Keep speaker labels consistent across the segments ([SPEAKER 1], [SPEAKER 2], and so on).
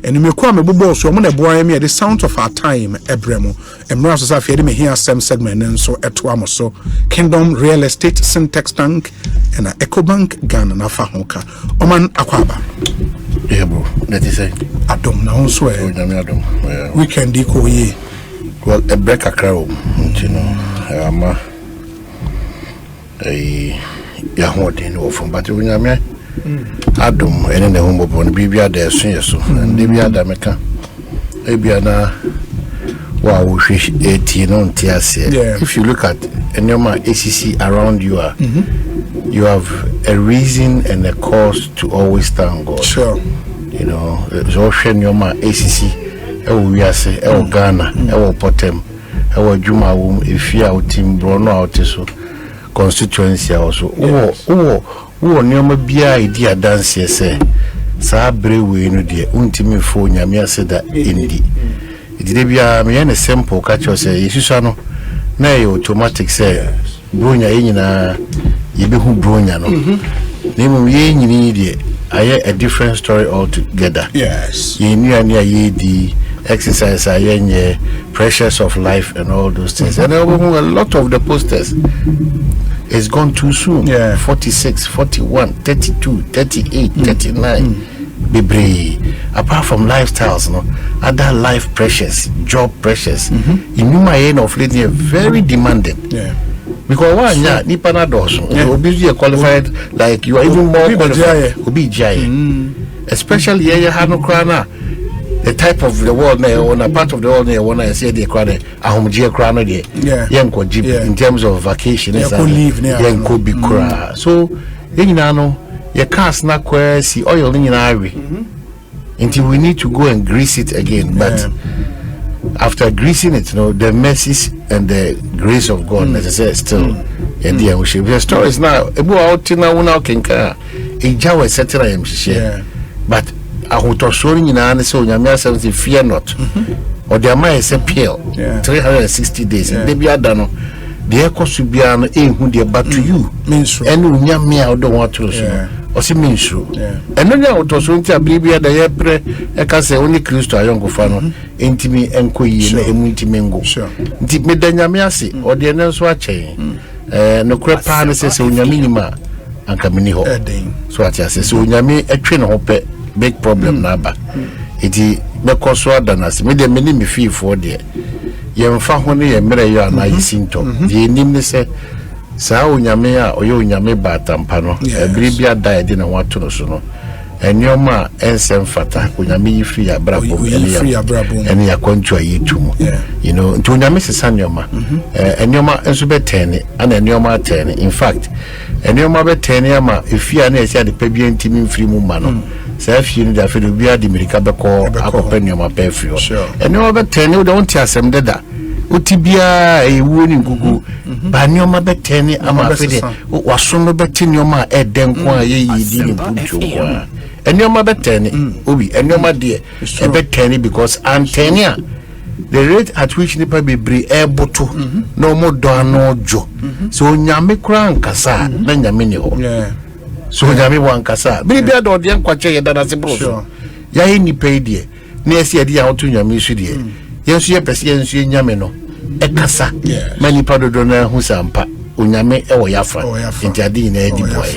[SPEAKER 1] and me kwa me bobo so mo na boa me the sound of our time ebremo emra so safi me here some segment nso eto amoso Kingdom Real Estate Syntax Bank and Ecobank Ghana na fa hoka oman akwaba
[SPEAKER 2] bro let me say
[SPEAKER 1] adom na nso e
[SPEAKER 2] adom
[SPEAKER 1] weekend ko ye
[SPEAKER 2] well a break akra you know ama ya hodin wo from but we nyame adom ene na humbo bon bibia da esun yeso ndi bia da meka ebia na wa wo hwe 80 no ntiase if you look at any ACC around you are you have a reason and a cause to always thank God.
[SPEAKER 1] Sure.
[SPEAKER 2] You know, so nyoma ACC e wo wiase e wo Ghana e wo Potem e wo Juma wo efia wo Timbro no oteso constituency also wo nyoma bia idea dance ese sa brewe no de untimi fo nyame ase da indi idide bia me na simple catch us yesusa no na e automatic say bronya yenyina yebehu bronya no nemu yenyini de aye a different story altogether.
[SPEAKER 1] Yes.
[SPEAKER 2] You knew the exercise aye pressures of life and all those things. And a lot of the posters is gone too soon. 46, 41, 32, 38, 39. Bebre. Apart from lifestyles, no, other life pressures, job pressures. You knew my end of late very demanding. Because one nipa na doso obi qualified like you are even more qualified obi jai especially here hanu krana the type of the world na on a part of the world na one say the krana ahomje krana de yenko jib in terms of vacation yenko bi kra so yenyina no ye cars na kwasi oil nyina awe until we need to go and grease it again but after greasing it, you know, the mercies and the grace of God, as I said, still, and the worship. The story is now about now can car a jaw, etc. But I would have shown in an answer, M'Ahiasem, fear not, or their mind is a pale 360 days, and they be done. The Ekosiisen who they but to you, and me, I don't want to. Or see means true. And then I was going to be the Yapre, I can say only close to a young fano, intimi and queen, and multimingo. Did M'Ahiasem or the nurse watching, no crap palaces on your minima and Caminiho. So I say, so Yami a train hope big problem number. It is because than us, made a minimum fee for dear. Yam Fahoni and Mary and I symptom. The name say. Sa unyame oyo unyame batampano ebribia died in a watu no so no enyoma ensem fata unyame yifi ya brabo eni ya kwantu ayetumo you know nti unyame sesa nyoma enyoma enso betene ana enyoma tene in fact enyoma betene ama efia na esia de pebia ntimi mfiri mu ma no sa afie ni da fe do bia de mirika beko akopa nyoma pefrio enyoma betene do nti asem deda utibia ewu ni gugu ba nyoma betene ama afede wasono beti nyoma edenko ayeyi di ni buntu kwa enyoma betene obi enyoma de betene because antenia the rate at which nipa bebre eboto no mo do anojo so nyame kura nkasa na nyame ni ho so nyame wa nkasa bibia do de nkwache ye dana se bro ya yi nipa de na esi ade ya otu nyame su de yensu ye pese yensu nyame no ekasa mani padodo na hu sampa unyame ewo yafa nti ade na edi boy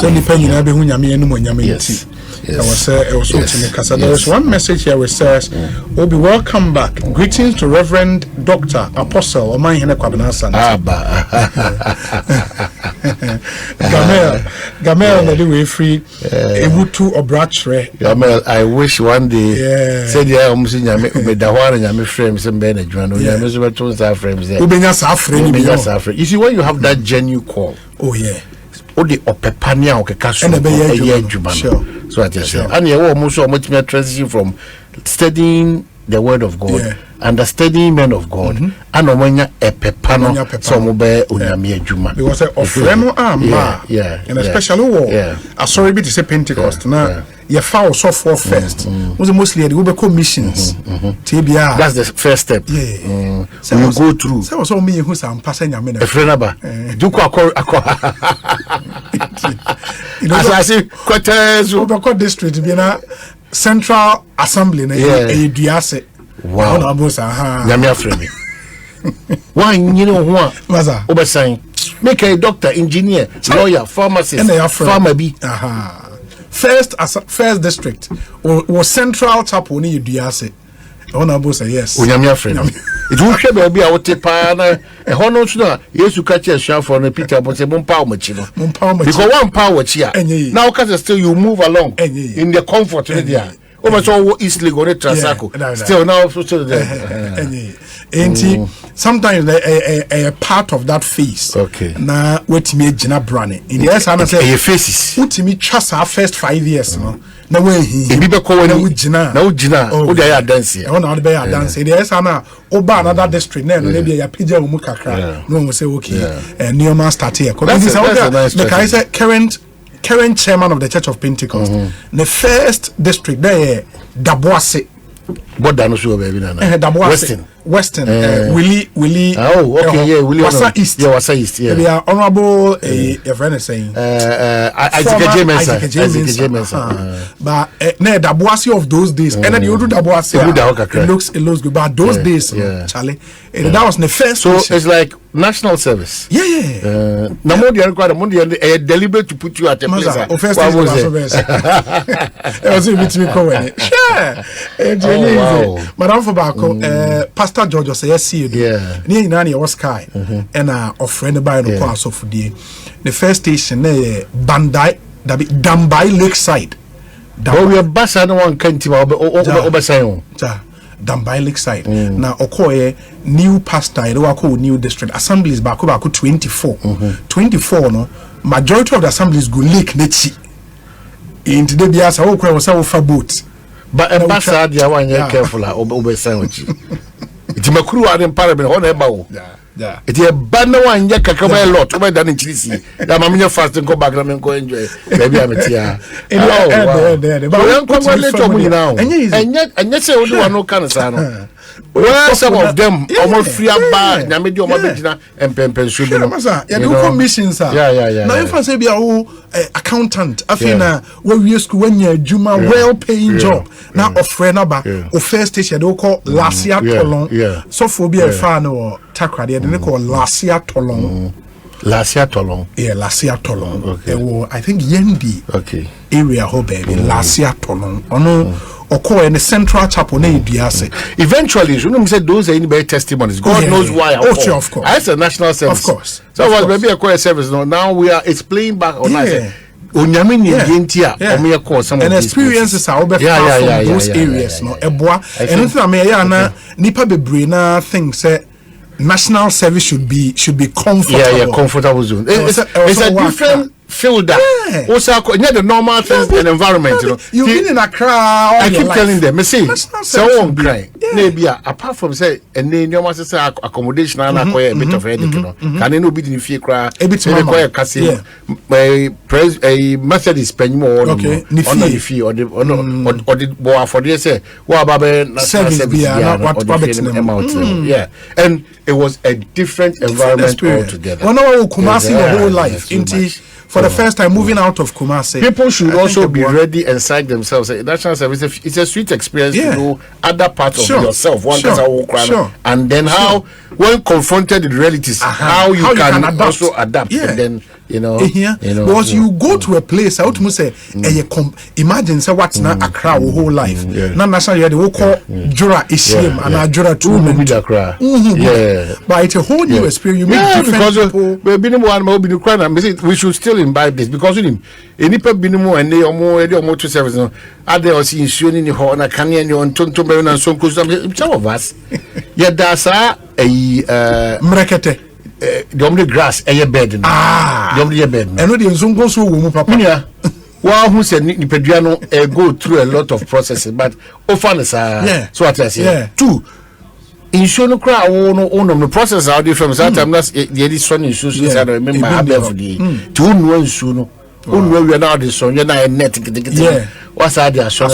[SPEAKER 1] so ni pa nyina be hu nyame enu mo nyame nti I was there is one message here which says, "We'll be welcome back. Greetings to Reverend Dr. Apostle Oman Hene Kwabenasa." Gamel na the way free. Ebutu obrachre.
[SPEAKER 2] Gamel, I wish one day. Said ya omusi nyame medawara nyame frame sembe na dwano nyame so beto sa frames there.
[SPEAKER 1] Ubenya sa frame ni
[SPEAKER 2] yo. You see when you have that genuine call.
[SPEAKER 1] Oh yeah.
[SPEAKER 2] Odi opepania okeka so eye adwuma no so I just say and ye wo mo so mo timi transition from studying the word of God understanding men of God and omanya epepano so mo be onyame adwuma
[SPEAKER 1] because ofremo amba and especially wo sorry be to say Pentecost na ye foul so for first mostly we be commissions tbia
[SPEAKER 2] that's the first step so you go through
[SPEAKER 1] so me who sam pass nyame na
[SPEAKER 2] efrenaba do ko
[SPEAKER 1] as I say quarters over district be na Central Assembly na eduase.
[SPEAKER 2] Wow.
[SPEAKER 1] Na boss aha.
[SPEAKER 2] Nyame afre me. Why you know who?
[SPEAKER 1] Maza.
[SPEAKER 2] Obesan. Make a doctor, engineer, lawyer, pharmacist, farmer be.
[SPEAKER 1] Aha. First district or central chapel ni eduase. Honorable say yes.
[SPEAKER 2] Onyame afre. It will share baby a wote pa na e ho no so na Yesu ka che for no Peter but say mompa omachi no. Because one power chi a. Now cause still you move along in the comfort in there. Over so easily go to Transaco. Still now so there.
[SPEAKER 1] Sometimes a part of that face.
[SPEAKER 2] Okay.
[SPEAKER 1] Na wetimi agina brane. In the yes ana say
[SPEAKER 2] your faces.
[SPEAKER 1] Wetimi chasa first 5 years no. Na when he
[SPEAKER 2] be call when
[SPEAKER 1] ugina.
[SPEAKER 2] Na ugina. O dey dance here.
[SPEAKER 1] O na dey dance. The yes ana oba another district na no dey ya pija umu kakra. No we say okay. Neoma start here.
[SPEAKER 2] That's a nice
[SPEAKER 1] the current chairman of the Church of Pentecost. The first district there Daboase.
[SPEAKER 2] What dano so baby na.
[SPEAKER 1] Western Willie
[SPEAKER 2] oh okay yeah Willie
[SPEAKER 1] Wasa East.
[SPEAKER 2] Yeah, Wasa East, yeah.
[SPEAKER 1] They are honorable a friend is saying
[SPEAKER 2] Isaac James.
[SPEAKER 1] But ne Daboase of those days and then you do Daboase it looks good but those days Charlie that was the first
[SPEAKER 2] so station. It's like national service Namodi deliberate to put you at a place
[SPEAKER 1] first it was a bit me calling it Madam Fobako Pastor George say yes see you near Nani was sky and a friend by no course of the first station Bandai Dambai Lakeside
[SPEAKER 2] we are bus and one country Obasayon
[SPEAKER 1] Dambai Lakeside now Okoye new pastor new district assemblies back 24 no majority of the assemblies go lake nechi into the biasa okwa was over boat
[SPEAKER 2] but ambassador dia wan careful Obasayon it makuru are in parliament on eba wo it e banna wan ya kakaba a lot over than in chilisi da mamnya fast go back na me go enjoy baby ametia but we come later mu now enya say we do one kan sa no well some of them almost free aba na me di o ma begina empempen so bi no
[SPEAKER 1] ya do commissions now if I say be accountant afina we school when you juma well paying job now offer na ba o first station they call Lasia Tolon so for be a fan or Takra they call Lasia Tolon
[SPEAKER 2] Lasia Tolon
[SPEAKER 1] Lasia Tolon I think Yendi area ho baby Lasia Tolon ono Oko in the central chapel na eduase
[SPEAKER 2] eventually you know say those are any testimonies God knows why
[SPEAKER 1] of course
[SPEAKER 2] as a national service
[SPEAKER 1] of course
[SPEAKER 2] so was maybe a choir service now we are it's playing back on us Onyame ni yentia omo call some
[SPEAKER 1] and experiences are over from those areas no eboa and anything am ya na nipa bebre na think say national service should be comfortable
[SPEAKER 2] comfortable zone it's a different field that also the normal things and environment
[SPEAKER 1] you've been in Accra
[SPEAKER 2] I keep telling them say so on cry maybe apart from say and then you must say accommodation and acquire a bit of headache can no be in fear cry a bit of kasi my a Methodist penny more on the fee or the boy for this say what about national service and it was a different environment altogether
[SPEAKER 1] one hour Kumasi the whole life for the first time moving out of Kumasi.
[SPEAKER 2] People should also be ready and psych themselves. National service, it's a sweet experience to know other parts of yourself. And then how, when confronted with realities, how you can also adapt. And then,
[SPEAKER 1] because you go to a place, I would say, imagine say what's not Accra whole life. Not national, you will call Jura Ishim and Jura too. But it's a whole new experience. You meet different people.
[SPEAKER 2] We should still imbibe this because any people binimu and they are more to service. Are they also insuring the horn? I can't hear on Tonto and some some of us. Yeah, that's a
[SPEAKER 1] Mrekete.
[SPEAKER 2] The only grass, a bed. The only bed.
[SPEAKER 1] And no, the Zungo so
[SPEAKER 2] papa. Well, who said Nipediano go through a lot of processes, but often so what I say. Two. Insurance crowd own the process out from that time that's the son insurance I remember I have the two one soon we are now the son you're not a net what's that so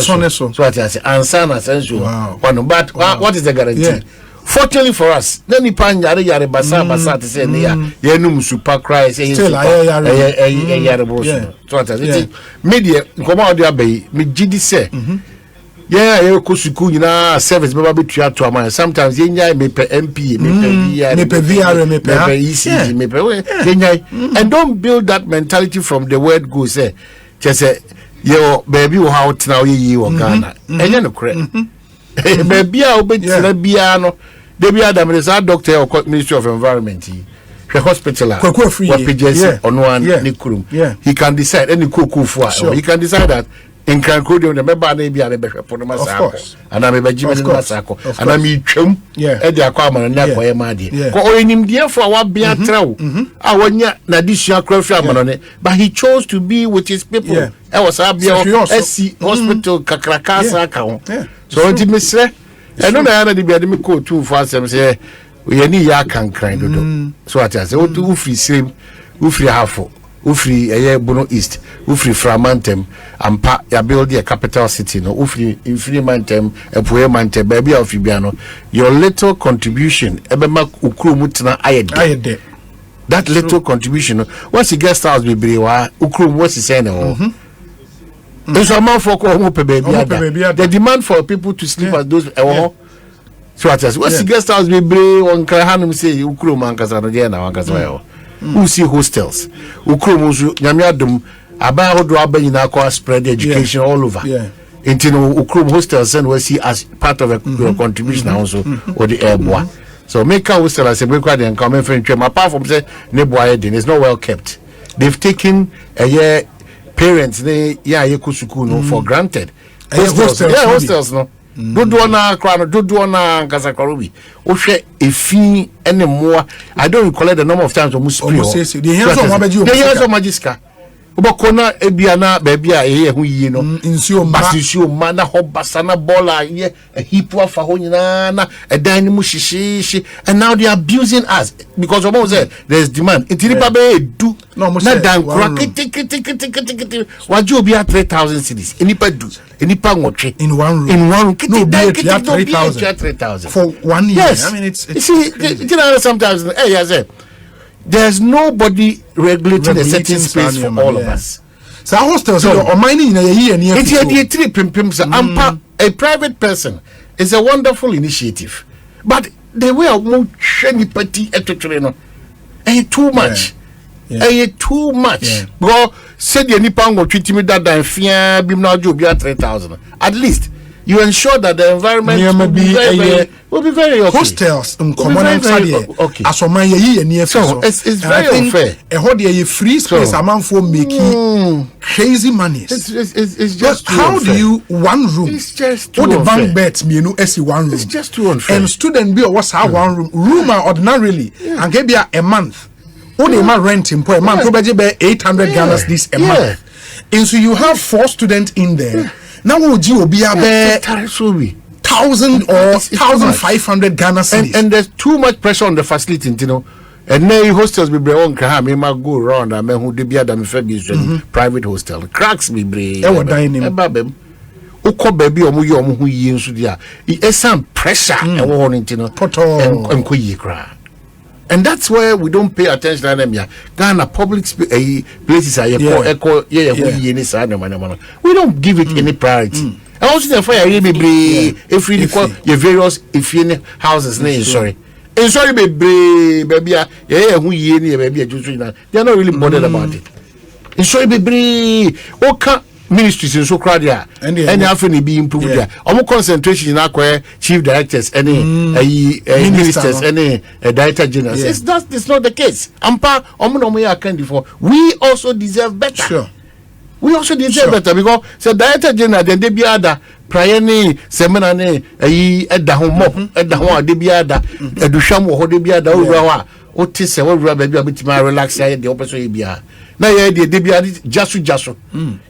[SPEAKER 2] what I say answer essential one but what is the guarantee fortunately for us then the pan yare basa to say near num super cry say
[SPEAKER 1] still
[SPEAKER 2] so what I say media come out there by me gidi say yeah Ekosuku nyina service baba betua to am sometimes yenya me pe MP me pe
[SPEAKER 1] VR me pe
[SPEAKER 2] ECG me pe yenya and don't build that mentality from the word go say just say yo baby wo how tena yi wo Ghana enye no kre baby a obetina bia no de bia da me say doctor or Ministry of Environment the hospital he can decide any he can decide that in Cancun the member na bia na be hwepo no masako and am be jime no masako and am twam e de akwa amana na koye ma de ko onim de for wa bia trew a wonya na disua krafi amana ne but he chose to be with his people e was abia SC hospital kakrakasa ka so enti mesre eno na na de bia de me ko tu for asem say we ni ya kankran dodo so at say o tu free same u free hafo u free Bono East u free Framantem ampa ya build a capital city no u free Mantem epoe Mantem baby of Ibiano your little contribution ebema ukru mutna ayede that little contribution once you guest house be brewa ukru what's he saying it's a man for ko baby the demand for people to sleep at those so at what's the guest house be brave on Krahanum say ukru man kasa no je na wankasa who see hostels ukru so nyame adum aba hodo abanyina ko spread education all over into ukru hostels and we see as part of a contribution also or the airboy so make a hostel as a break and come and friend apart from say neboy den is not well kept they've taken a year parents they Ekosiku no for granted hostels no dodo na krano dodo na kasakarubi o hwe efi ene moa I don't recall the number of times we speak
[SPEAKER 1] the hands of
[SPEAKER 2] magiska obakona ebia na baabia hu yie no nsuo ma na hobasana bola ye hipu afa ho nyina na edan ni mu hihyehe and now they are abusing us because of what say there's demand intiripa be edu na dan kura kiti waje obi 3,000 cedis enipa ngotwe
[SPEAKER 1] in one room
[SPEAKER 2] no be
[SPEAKER 1] 3,000 for 1 year.
[SPEAKER 2] Yes.
[SPEAKER 1] I mean it's
[SPEAKER 2] you know sometimes there's nobody regulating a certain space for all of us.
[SPEAKER 1] So hostels or mining in a year near
[SPEAKER 2] a private person is a wonderful initiative. But the way of petty too much. Too much. Go said the Nipango treat me that and fear bim now job 3,000. At least you ensure that the environment will be very okay.
[SPEAKER 1] Hostels common
[SPEAKER 2] okay.
[SPEAKER 1] As my year near
[SPEAKER 2] so it's very unfair.
[SPEAKER 1] A holiday free space amount for making crazy money.
[SPEAKER 2] It's just
[SPEAKER 1] how
[SPEAKER 2] unfair.
[SPEAKER 1] do you one room?
[SPEAKER 2] It's just too
[SPEAKER 1] unfair. The bank
[SPEAKER 2] unfair.
[SPEAKER 1] bets me one room.
[SPEAKER 2] It's just too unfair.
[SPEAKER 1] And student be what's how one room are ordinarily and get a month. Only man renting per month probably be 800 Ghana this a month. And so you have 4 students in there. Now would you be a 1,000 or 1,500 Ghana cedis?
[SPEAKER 2] And there's too much pressure on the facility, you know. And now hostels be bring on me might go around and who de be adam private hostel. Cracks be bring. Babem. Oko baby omu yo omu hu yi nso dia. It's some pressure and one you know. And kuyi cry. And that's where we don't pay attention to them. Ghana public places are we don't give it any priority. And also therefore if we call your various houses sorry baby they are not really bothered about it. And sorry baby okay ministries in so crowd and after be improved there. Almost concentration in our chief directors, any ministers, any director generals. It's not the case. Ampa we also deserve better.
[SPEAKER 1] Sure.
[SPEAKER 2] We also deserve better because the director general then they be other prior ni seminar ni edda ho mop edda ho ade bi ada eduhwam wo ho de bi ada owura o ti se wo wura ba bi abetima relax ya de opeso ye bia na ye de bi ade jasu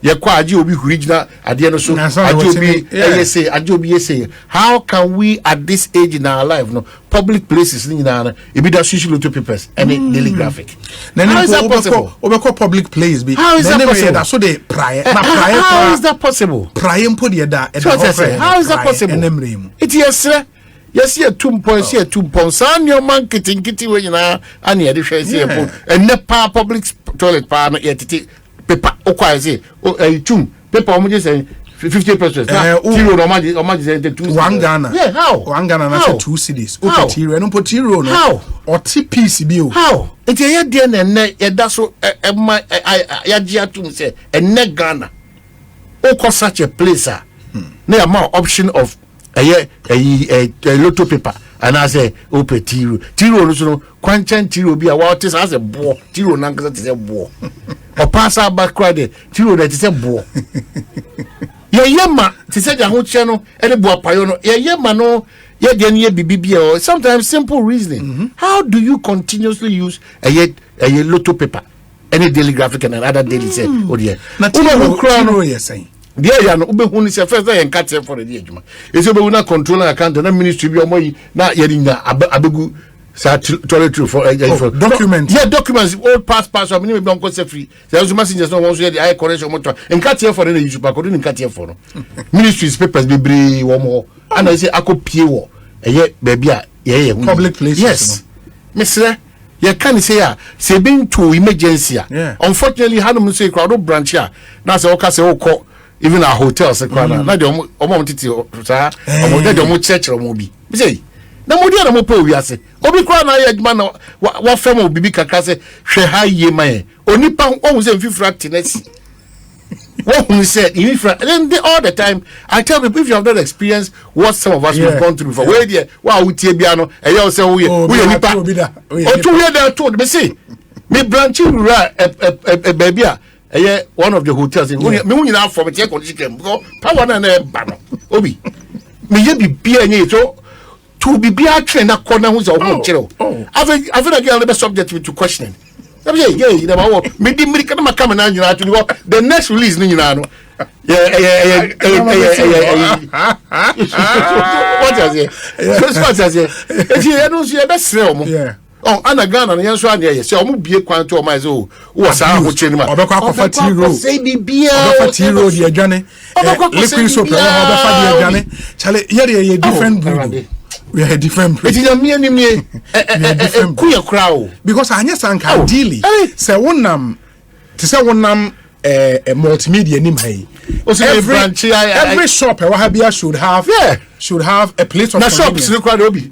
[SPEAKER 2] ye kwa aje obi original ade no so aje obi say aje obi say how can we at this age in our life no public places ni na e be that social to papers and daily graphic how is that possible
[SPEAKER 1] public place be
[SPEAKER 2] how is that possible
[SPEAKER 1] so they prior
[SPEAKER 2] how is that possible
[SPEAKER 1] prior put the da
[SPEAKER 2] how is that possible it yes here 2 points here 2 points and your man kitty when you na ani e dey share say and nepa public toilet pa na yet paper o kwa say o tum paper o mo just say 50%. Tiro no imagine 2
[SPEAKER 1] 1 Ghana.
[SPEAKER 2] Yeah, how?
[SPEAKER 1] 1 Ghana na 2 cedis. Okay, tiro no put tiro no.
[SPEAKER 2] How?
[SPEAKER 1] Or TPC bio.
[SPEAKER 2] How? It's a dear and that's so ya giatum say and ne Ghana. Oh, such a place. There more option of a lotto paper. And I say, open tiro. Tiro no kwanchan tiro be a water as a boar. Tiro nanka is a boar. Or pass out back credit. Tiro that is a boar. Yama, to say the whole channel, and a boar piono. Yama no, BBB. Sometimes simple reasoning. How do you continuously use a lotto paper? Any daily graphic and another daily say, oh dear. Not you're saying. Dear no ube huni se first day cut for the ejuma. Is ube una control account na ministry bi omo yi na yedinga abegu sa toiletry for
[SPEAKER 1] documents.
[SPEAKER 2] Yeah, documents all pass so many be on say free. There was messengers no one so the high correction motor. En cut for the use pa ko ni cut for no. Ministries papers be bre wo mo. And I say akopie wo. Eye baby a ye
[SPEAKER 1] public places.
[SPEAKER 2] Yes. Mr. You can say say being to emergency. Unfortunately hanum say crowd branch here. Na say okay say call even our hotels na de omo titi sa omo de omo church omo bi me say na mo dia na mo pa wi ase obi kwa na ya aduma na wa fam obibi kaka se hwe ha ye man onipa o se mfifra tenesi what we said and then all the time I tell people if you have not experienced what some of us have gone through before where there wow utie bia no e ya say we nipa o to we there to me say me branch rura baby a one of the hotels in me nyina for me take condition because power na ba no obi me ye bibia nye so to bibia train na corner hu so ho kire o ave again be subject to questioning me say you know me di mirika na makama na nyina to the next release ni nyina no what is it if you don't see be sell mo oh ana Ghana na yenso anya ye se omo bie kwan to o mai so wo sa ho cheni ma
[SPEAKER 1] obekwa akofa tiro
[SPEAKER 2] say bibia
[SPEAKER 1] obefa tiro di adwane liquid soap obefa di adwane chale ye different breed we are a different breed
[SPEAKER 2] it is me kuya crowd
[SPEAKER 1] because anya sanka ideally say wonam to say wonam multimedia nim hai every shop should have a place of
[SPEAKER 2] na shops no kwado obi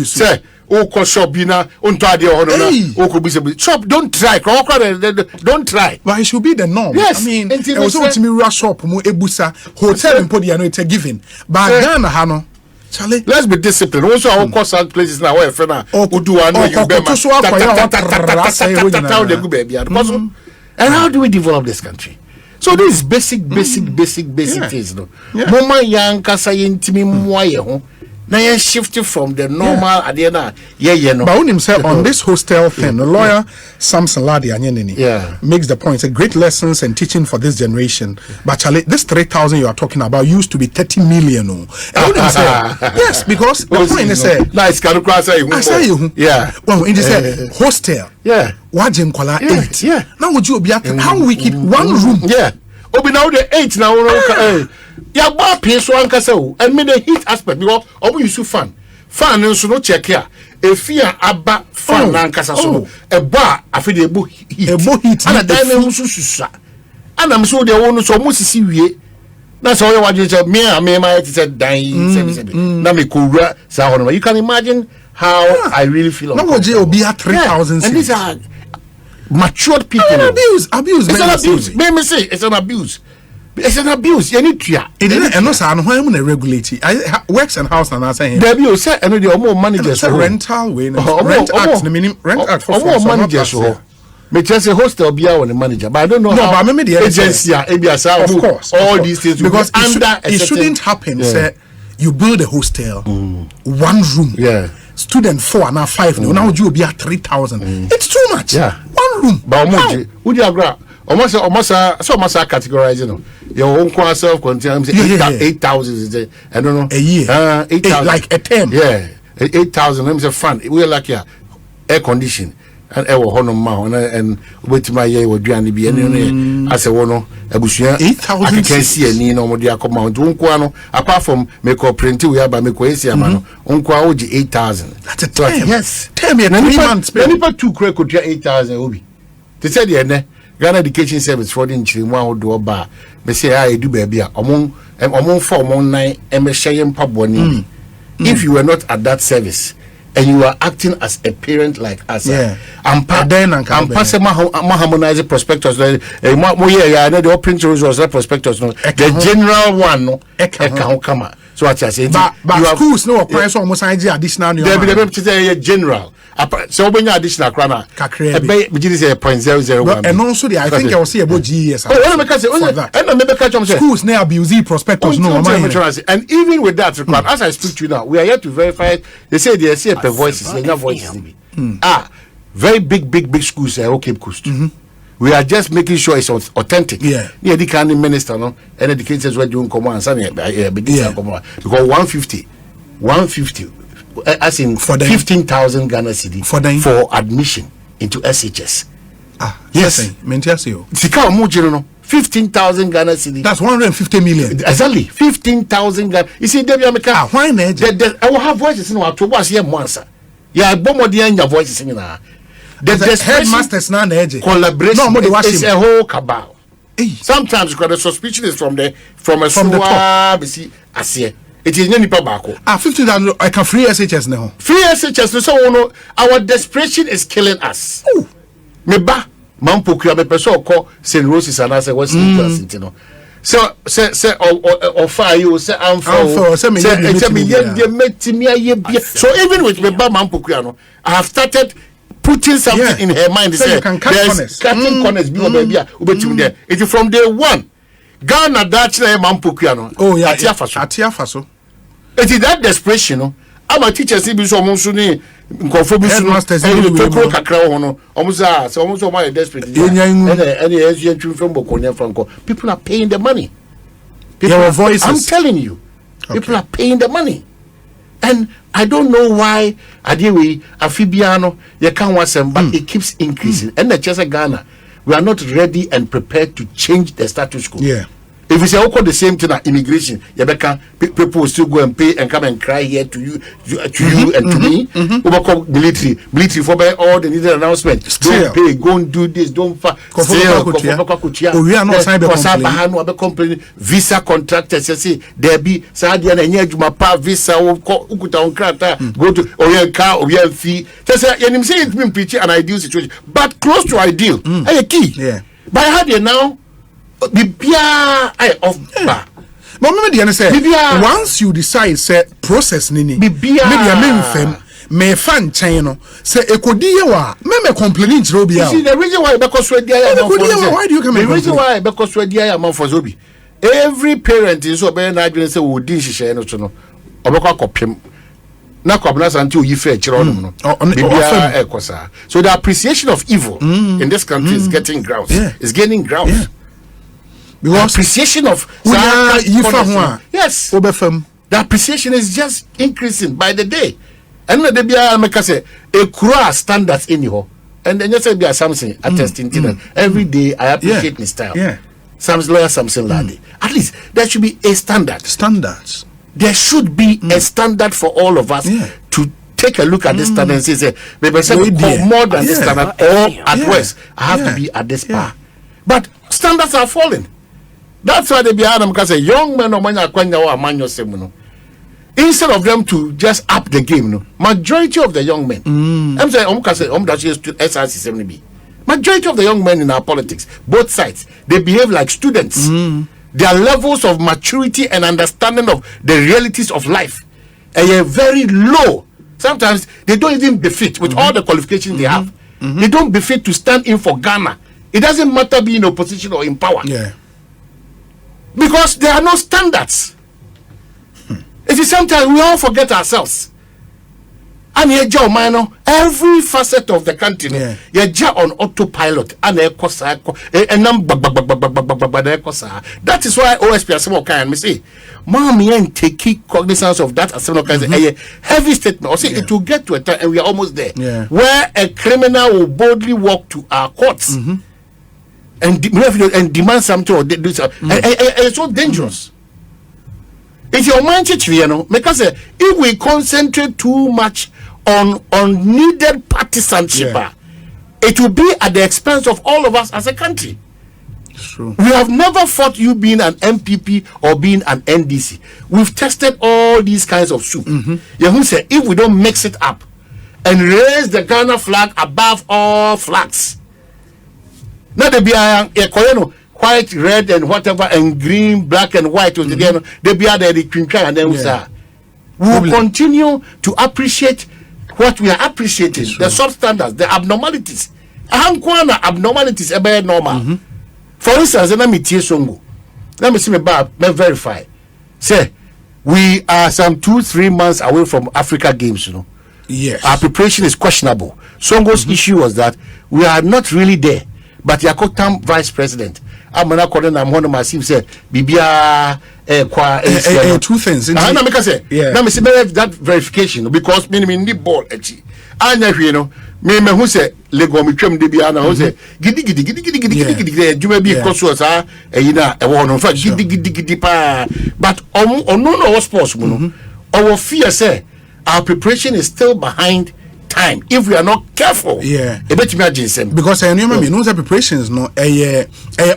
[SPEAKER 2] say o shop bi na onto ade ho no o ko bi say shop don't try don't try
[SPEAKER 1] but it should be the norm.
[SPEAKER 2] Yes.
[SPEAKER 1] I mean it was what me rush shop mu ebusa hotel in podi no it's a given but Ghana ha no Charlie,
[SPEAKER 2] let's be disciplined. Also, our course and places now where friend do and how do we develop this country? So this basic things no. Mama young kasa yentimi mwaye ho. Now you shifted from the normal adena no.
[SPEAKER 1] But when say on this hostel thing, the lawyer Samson Ladi makes the point. It's a great lessons and teaching for this generation. But Charlie, this 3,000 you are talking about used to be 30 million. Yes, because the point is
[SPEAKER 2] nice can
[SPEAKER 1] I say you. Yeah. Well, in this hostel.
[SPEAKER 2] Yeah.
[SPEAKER 1] Wajin kwala 8.
[SPEAKER 2] Yeah.
[SPEAKER 1] Now would you be how wicked 1 room?
[SPEAKER 2] Yeah. Obi now the 8 now. Ya ba pay so ankasa o and me the heat aspect because obo use fan nso no check here efia aba fan ankasa so no e ba afi de ebo heat ana dan me nso susa ana me so de wo no so mo sisi wie na so ye waje che me ma it said dan se na me kowura sa ho no you can imagine how I really feel.
[SPEAKER 1] No go je obi 3,000
[SPEAKER 2] and these are matured people.
[SPEAKER 1] Abuse
[SPEAKER 2] it's an abuse me say it's an abuse. It's an abuse. You need to.
[SPEAKER 1] It didn't. And no, sir. I'm going to regulate it. Works and house and I say.
[SPEAKER 2] There you say. And the more managers.
[SPEAKER 1] Rental way. Rent act. The minimum rent act for
[SPEAKER 2] managers. Me just a hostel be our manager, but I don't know.
[SPEAKER 1] No, but maybe the
[SPEAKER 2] agency. Of course, all these things
[SPEAKER 1] because it shouldn't happen. Say you build a hostel, 1 room.
[SPEAKER 2] Yeah.
[SPEAKER 1] Student 4 and 5. Now you be at 3,000. It's too much.
[SPEAKER 2] Yeah.
[SPEAKER 1] 1 room.
[SPEAKER 2] But would you agree? Almost categorizing your own self-contained 8,000 I don't know
[SPEAKER 1] a year
[SPEAKER 2] 8,000
[SPEAKER 1] like a term
[SPEAKER 2] 8,000 let me say fun we're like air condition and air honor and wait my year would be and as a one abusia
[SPEAKER 1] 8,000
[SPEAKER 2] I can see any no dia come out apart from make up print we have by make mano 8,000
[SPEAKER 1] that's a term.
[SPEAKER 2] Yes
[SPEAKER 1] term 3 months
[SPEAKER 2] people 2 could 8,000 obi they said Ghana Education Service for the Nchimwa do ba. Me say I do baby among for among 9 MSHM Paboni. If you were not at that service and you are acting as a parent like us, and pass harmonize prospectus, the open was that prospectus, the general one, no, come. So what I say,
[SPEAKER 1] but schools no price almost additional.
[SPEAKER 2] General. So when you additional crana, .001,
[SPEAKER 1] and also I think I will see about GS. Schools now abuse prospectus no.
[SPEAKER 2] And even with that, as I speak to you now, we are here to verify. They say they see per voices, no voices. Very big schools are okay coast. We are just making sure it's authentic.
[SPEAKER 1] Yeah,
[SPEAKER 2] the kind of minister, no, and educators were doing command, because 150, as in 15,000 Ghana cedi for admission into SHS.
[SPEAKER 1] Yes, Mentiasio.
[SPEAKER 2] Sika Mujino, no, 15,000 Ghana cedi.
[SPEAKER 1] That's 150 million.
[SPEAKER 2] Exactly, 15,000 Ghana. You see, Debbie America.
[SPEAKER 1] Why not?
[SPEAKER 2] I will have voices in our Tobas here once. Yeah, Bomodian voices in our. The
[SPEAKER 1] headmasters now
[SPEAKER 2] collaboration is a whole cabal. Sometimes because the suspicion is from the top. It is any pabako.
[SPEAKER 1] 50,000 I can free SHS now.
[SPEAKER 2] Free SHS so no, our desperation is killing us. Me ba mampoku be person call St. Roses and as what's no. So say or fire you say am for so even with me ba mampoku no, I have started putting something in her mind.
[SPEAKER 1] So you can cut corners.
[SPEAKER 2] Cutting corners be there. It is from day one. Ghana Dutch Mampukiano.
[SPEAKER 1] Oh yeah, Atiafaso.
[SPEAKER 2] It is that desperation. No, I'm a teacher. See, be so monsuni.
[SPEAKER 1] Headmasters.
[SPEAKER 2] People are paying the money.
[SPEAKER 1] I'm
[SPEAKER 2] telling you, people are paying the money. And I don't know why Adewe Afibiano you can't watch them, but it keeps increasing. And the Chesa Ghana, we are not ready and prepared to change the status quo.
[SPEAKER 1] Yeah.
[SPEAKER 2] If we say the same thing at immigration, people will still go and pay and come and cry here to you, and to me. Military for all the needed announcement. Don't pay, go and do this, don't complain. Visa contractors, you see, there be Sadia and visa ukuta on krata, go to Oriel car, Oriel fee. Just say it's been preaching an ideal situation, but close to ideal. A key.
[SPEAKER 1] Yeah.
[SPEAKER 2] But how do you now?
[SPEAKER 1] Once you decide say process nini media memfem me fan chino say ekodiye wa me complaining robi.
[SPEAKER 2] You see the reason why because why
[SPEAKER 1] do you come?
[SPEAKER 2] The reason why because we dey am for zobi. Every parent is so be na adwene say wo din hihye no to no obekwa kopem na kwabna santi oyife kire onum no bibia ekosa. So the appreciation of evil in this country is getting ground. Is gaining ground. Because appreciation of
[SPEAKER 1] yes,
[SPEAKER 2] the appreciation is just increasing by the day. And the Bia make us say a cruel standards in you, and then you say be something attesting to that. Every day I appreciate my style.
[SPEAKER 1] Yeah,
[SPEAKER 2] Sam's lawyer, something like at least there should be a standard.
[SPEAKER 1] Standards.
[SPEAKER 2] There should be a standard for all of us to take a look at this standard and say, maybe more than this standard, or at worst, I have to be at this par. But standards are falling. That's why they be Adam because a young man or man instead of them to just up the game, no, majority of the young men. I'm saying SRC70B. Majority of the young men in our politics, both sides, they behave like students. Their levels of maturity and understanding of the realities of life are very low. Sometimes they don't even befit with all the qualifications they have. They don't befit to stand in for Ghana. It doesn't matter being in opposition or in power.
[SPEAKER 1] Yeah.
[SPEAKER 2] Because there are no standards. It is sometimes we all forget ourselves. And every facet of the country, you're just on autopilot. And that is why OSP Asemo can say, Mommy ain't taking cognizance of that Asemo can say a heavy statement. Or say it will get to a time, and we are almost there, where a criminal will boldly walk to our courts. And demand something or do something. And it's so dangerous. If your mind make us say if we concentrate too much on needed partisanship, it will be at the expense of all of us as a country.
[SPEAKER 1] True.
[SPEAKER 2] We have never fought you being an MPP or being an NDC. We've tested all these kinds of soup. You say if we don't mix it up and raise the Ghana flag above all flags, now they be a white, red, and whatever, and green, black, and white was again. They be the and then we say we will continue to appreciate what we are appreciating, the substandards, the abnormalities. Abnormalities are very normal. For instance, let me tell you, let me see me verify. Say, we are some 2-3 months away from Africa Games, you know.
[SPEAKER 1] Yes.
[SPEAKER 2] Our preparation is questionable. Songo's issue was that we are not really there. But Yakotam Vice President, I'm not calling I'm one of my teams said, Bibia,
[SPEAKER 1] two things.
[SPEAKER 2] Let me see that verification because meaning the ball, and you know. Me who say Lego me twem de bia na who say gidi you may be cause sa yina e wo no fa gidi pa but no sports mu no our fear say our preparation is still behind time if we are not careful.
[SPEAKER 1] Because I remember me the preparations no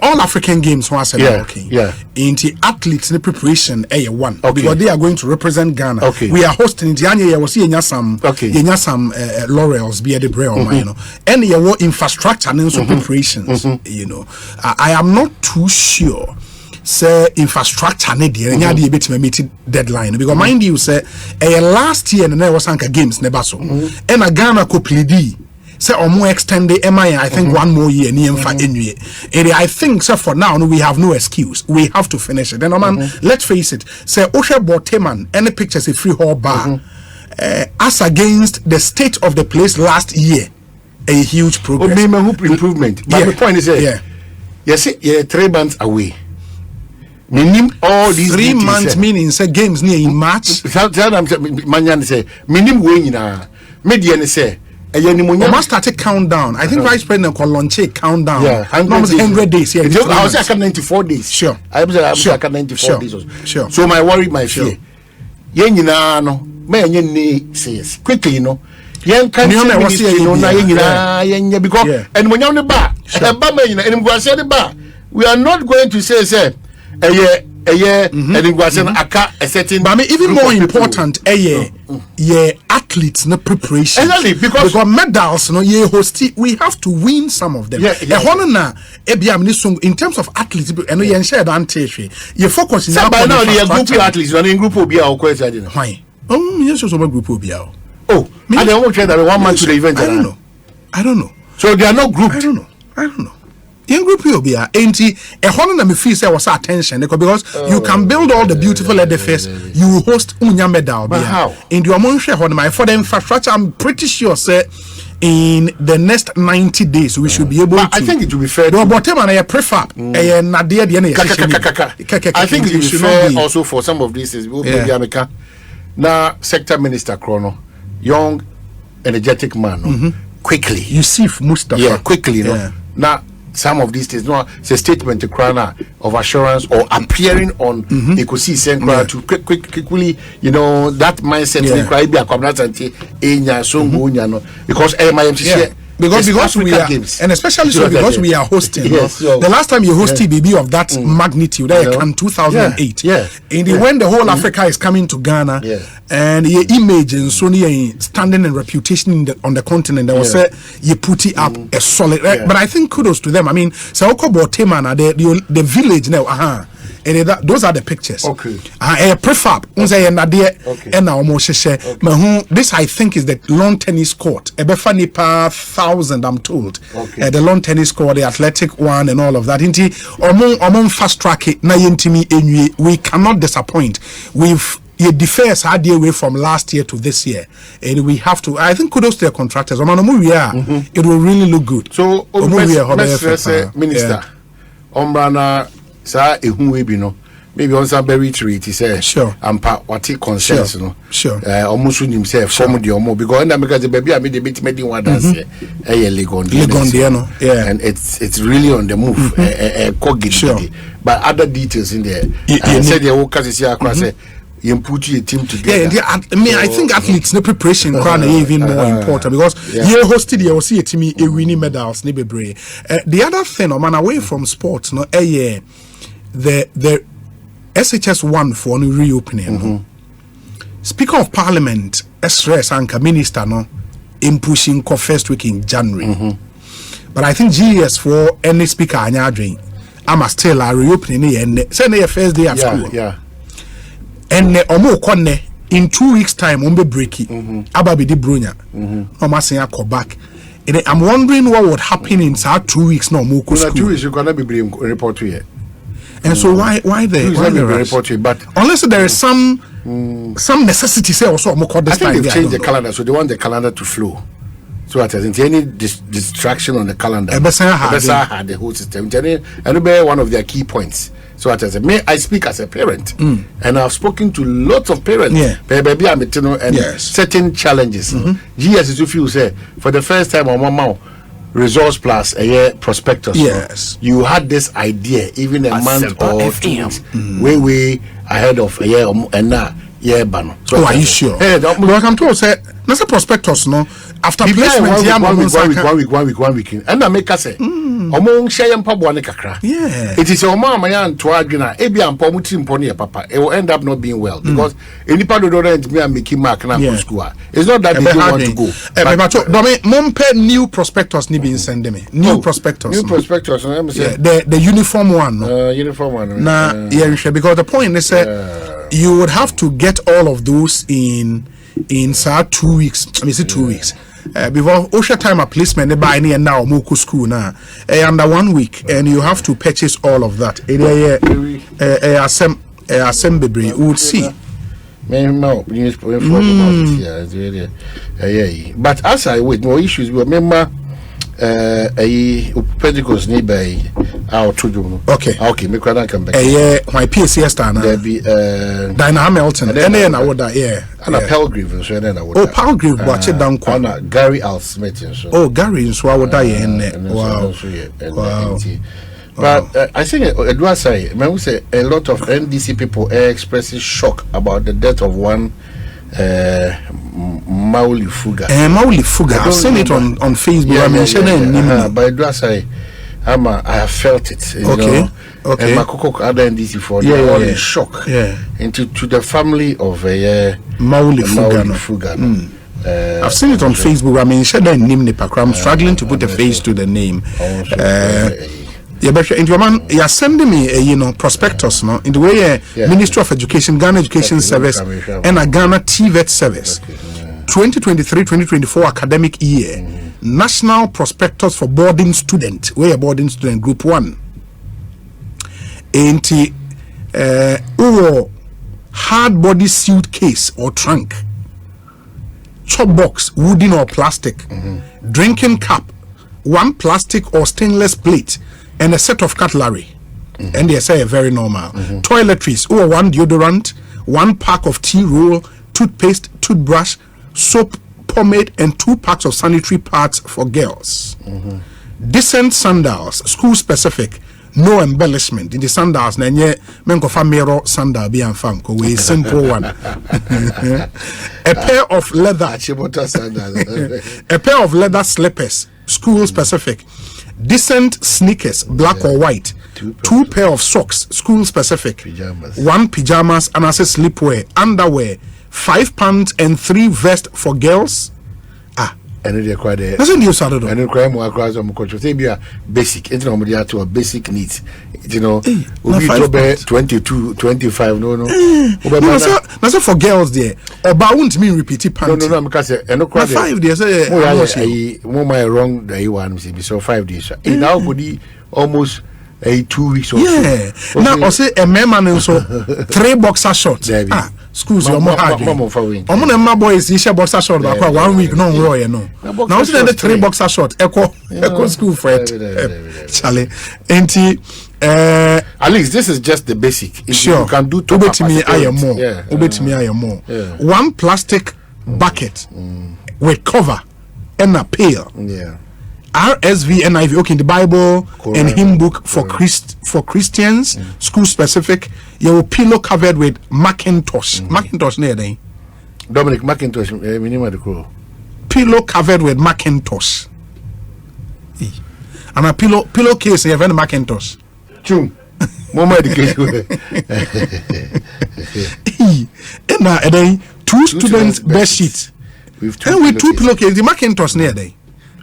[SPEAKER 1] all African games was working. In the athletes the preparation one because they are going to represent Ghana. We are hosting the was some laurels be the brain you know and your infrastructure and so preparations you know I am not too sure say infrastructure need there dey bit me meet deadline because mind you say last year na was anka games never so and a Ghana ko play say omo extend the MI I think 1 more year ni emfa enwie and I think so for now we have no excuse, we have to finish it. Then man let's face it, say Osha Boteman any pictures a free hall bar as against the state of the place last year, a huge progress
[SPEAKER 2] improvement. But the point is yes 3 months away. Minim all these
[SPEAKER 1] 3 months meaning say games near in March.
[SPEAKER 2] Manyan say minim we na media say
[SPEAKER 1] must start a countdown. I think Vice President called launch a countdown. 100 days.
[SPEAKER 2] I was 94 days.
[SPEAKER 1] Sure.
[SPEAKER 2] I was 94 days. Sure. So my worry, my fear. Yenina no, me says quickly, you know. Young can't because and when you're on the bar, we are not going to say and it was a setting.
[SPEAKER 1] But I mean, even more important, athletes no preparation.
[SPEAKER 2] Exactly, because
[SPEAKER 1] medals, no, we have to win some of them. In terms of athletes, and you share the you focus
[SPEAKER 2] in by now the group of athletes running group will be our question.
[SPEAKER 1] Why? Yes, so group will be out.
[SPEAKER 2] Oh, and they won't try that 1 month to the event.
[SPEAKER 1] I don't know.
[SPEAKER 2] So they are not grouped.
[SPEAKER 1] I don't know. In group will be a honor me feel say was attention because you can build all the beautiful edifice, you host unya medal.
[SPEAKER 2] But how?
[SPEAKER 1] In the amount for the infrastructure, I'm pretty sure say in the next 90 days we should be able to.
[SPEAKER 2] I think it will be fair.
[SPEAKER 1] No, but a prefab,
[SPEAKER 2] I think it will be fair also for some of these things. Now, Sector Minister Chrono, young, energetic man, quickly.
[SPEAKER 1] Yusuf Mustafa.
[SPEAKER 2] Quickly, Now, some of these things, it's a statement to Krana of assurance or appearing on Ekosiisen M'Ahiasem to quickly, you know, that mindset
[SPEAKER 1] because we are games. And especially so because we are hosting. The last time you hosted BB of that magnitude, in 2008. When the whole Africa is coming to Ghana, and your image and Sony standing and reputation on the continent, they will say you put it up a solid. But I think kudos to them. I mean, Saoko Botemana, the village now, and those are the pictures. Prefab, this I think is the lawn tennis court. Ebefani per 1,000, I'm told. The lawn tennis court, the athletic one, and all of that. Among fast track it, we cannot disappoint. It differs hard away from last year to this year, and we have to. I think kudos to the contractors. It will really look good.
[SPEAKER 2] So, Minister, Ombrana. Maybe on some very treat, he said,
[SPEAKER 1] sure.
[SPEAKER 2] And what he concerns,
[SPEAKER 1] sure.
[SPEAKER 2] Almost himself, formed the Omo, because the baby I made the bit made one dance, and it's really on the move,
[SPEAKER 1] sure.
[SPEAKER 2] But other details in there, I said, the whole case across you put your team together.
[SPEAKER 1] Yeah, I think athletes the preparation crown even more important because you hosted you see a team winning medals the other thing man away from sports no the SHS1 for no reopening. Speaker of Parliament stress anchor minister no in pushing first week in January. But I think GS for any speaker anya dream I'm still a reopening and say na first day at school. And omo konne in 2 weeks time on be breaky ababi di bronya omo say go back. And I'm wondering what would happen in 2 weeks no mo school.
[SPEAKER 2] 2 weeks you gonna be report to here.
[SPEAKER 1] And so why the
[SPEAKER 2] report to you, but
[SPEAKER 1] unless there is some necessity say also omo call this
[SPEAKER 2] I think
[SPEAKER 1] time
[SPEAKER 2] they've changed the calendar, so they want the calendar to flow. So that isn't any distraction on the calendar.
[SPEAKER 1] Ebesa
[SPEAKER 2] the whole system. And be one of their key points. So that I speak as a parent, and I've spoken to lots of parents. Baby, I'm and certain challenges. GS is if you say for the first time on Mama Results Plus a year prospectus.
[SPEAKER 1] Yes,
[SPEAKER 2] you had this idea even a month or 2 weeks way ahead of a year and now. Yeah, ban.
[SPEAKER 1] So are you sure? Hey, welcome to say. That's a prospectus, no. After placement,
[SPEAKER 2] one week, and I make us say, among Shayan Pabuane Kakra.
[SPEAKER 1] Yeah,
[SPEAKER 2] it is your mama and to Agina, Ebi and Pomutim Pony, Papa. It will end up not being well because any part of the rent me and Mickey Mark and school. It's not that they don't want to go.
[SPEAKER 1] But Mompe new prospectus ni being send me. New prospectus.
[SPEAKER 2] New prospectus.
[SPEAKER 1] The uniform one.
[SPEAKER 2] Uniform one.
[SPEAKER 1] Nah, yeah, because the point is you would have to get all of those in 2 weeks. I mean, 2 weeks. Before OSHA time a placement, they buy any and now Moku school now. Under 1 week, and you have to purchase all of that. Assembly would see.
[SPEAKER 2] But as I wait, more issues. Remember, a Pentecost nearby our children. Okay, me can come back.
[SPEAKER 1] My PCS star now.
[SPEAKER 2] There be
[SPEAKER 1] Diana Hamilton, and then I would
[SPEAKER 2] and a Pelgrim, so then I would.
[SPEAKER 1] Oh, Pelgrim, watch it down.
[SPEAKER 2] Gary Al Smith, so.
[SPEAKER 1] Oh, Gary, so I would die in. Wow.
[SPEAKER 2] But I think it was say, man, we say a lot of NDC people are expressing shock about the death of one. Mauli Fuga.
[SPEAKER 1] Mauli Fuga. I've seen it on Facebook. I mentioned
[SPEAKER 2] but it was I have felt it.
[SPEAKER 1] Okay.
[SPEAKER 2] And my coco other NDC for all in shock. Into to the family of
[SPEAKER 1] Mauli Fuga. I've seen it on Facebook. I mentioned the name I'm struggling to put a face to the name. Yeah, but into your man, you're sending me prospectus, no, in the way Ministry of Education, Ghana Education Service, and a Ghana TVET Service, 2023-2024 academic year, National Prospectus for Boarding Student, where a boarding student, Group 1, into hard body suitcase or trunk, chop box, wooden or plastic, drinking cup, one plastic or stainless plate. And a set of cutlery, and they say very normal. Toiletries, one deodorant, one pack of tea roll, toothpaste, toothbrush, soap, pomade, and 2 packs of sanitary pads for girls. Decent sandals, school specific, no embellishment. In the sandals, nanye menko famero sandal be fanko, we simple one. A pair of leather, a pair of leather slippers, school specific. Decent sneakers, black or white, 2 pair of socks, school specific,
[SPEAKER 2] pajamas.
[SPEAKER 1] 1 pajamas, and as a sleepwear, underwear, 5 pants and 3 vests for girls.
[SPEAKER 2] And they quite a
[SPEAKER 1] that's a new Saturday.
[SPEAKER 2] And then crime more across on culture. Say be a basic, it's not to a basic needs. You know, we be 22, 25, no.
[SPEAKER 1] That's for girls there. Or bound mean repeat pants.
[SPEAKER 2] No, because and no
[SPEAKER 1] 5 days.
[SPEAKER 2] More my wrong day one so 5 days. In our body almost 2 weeks or
[SPEAKER 1] now I say a man so 3 boxer shorts. Schools are more hard. My boys issue boxer short 1 week no roy no. Now see the 3 boxer short echo school for it. Charlie.
[SPEAKER 2] At least this is just the basic.
[SPEAKER 1] Sure.
[SPEAKER 2] You can do
[SPEAKER 1] to me I am more. 1 plastic bucket with cover and a pail. RSV NIV, okay, in the Bible and hymn book for Christians, school specific, your pillow covered with Macintosh. Macintosh near there.
[SPEAKER 2] Dominic Macintosh, minimum the crow.
[SPEAKER 1] Pillow covered with Macintosh. And a pillowcase you have any Macintosh.
[SPEAKER 2] Chum. More education.
[SPEAKER 1] And then two students bed sheets. With two pillowcases, the Macintosh near there.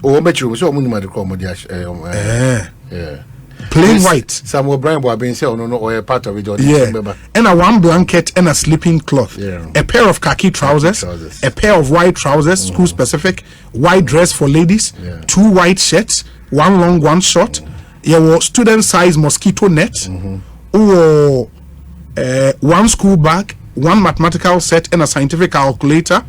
[SPEAKER 2] Oh, bet you so many the crow. Yeah.
[SPEAKER 1] Plain white.
[SPEAKER 2] Some will brand boy being said, no, or a part of it.
[SPEAKER 1] Yeah. And a one blanket and a sleeping cloth. Yeah. A pair of khaki trousers. A pair of white trousers, school specific. White dress for ladies. Yeah. 2 white shirts. 1 long, 1 short. Your student size mosquito net. Or 1 school bag. 1 mathematical set and a scientific calculator.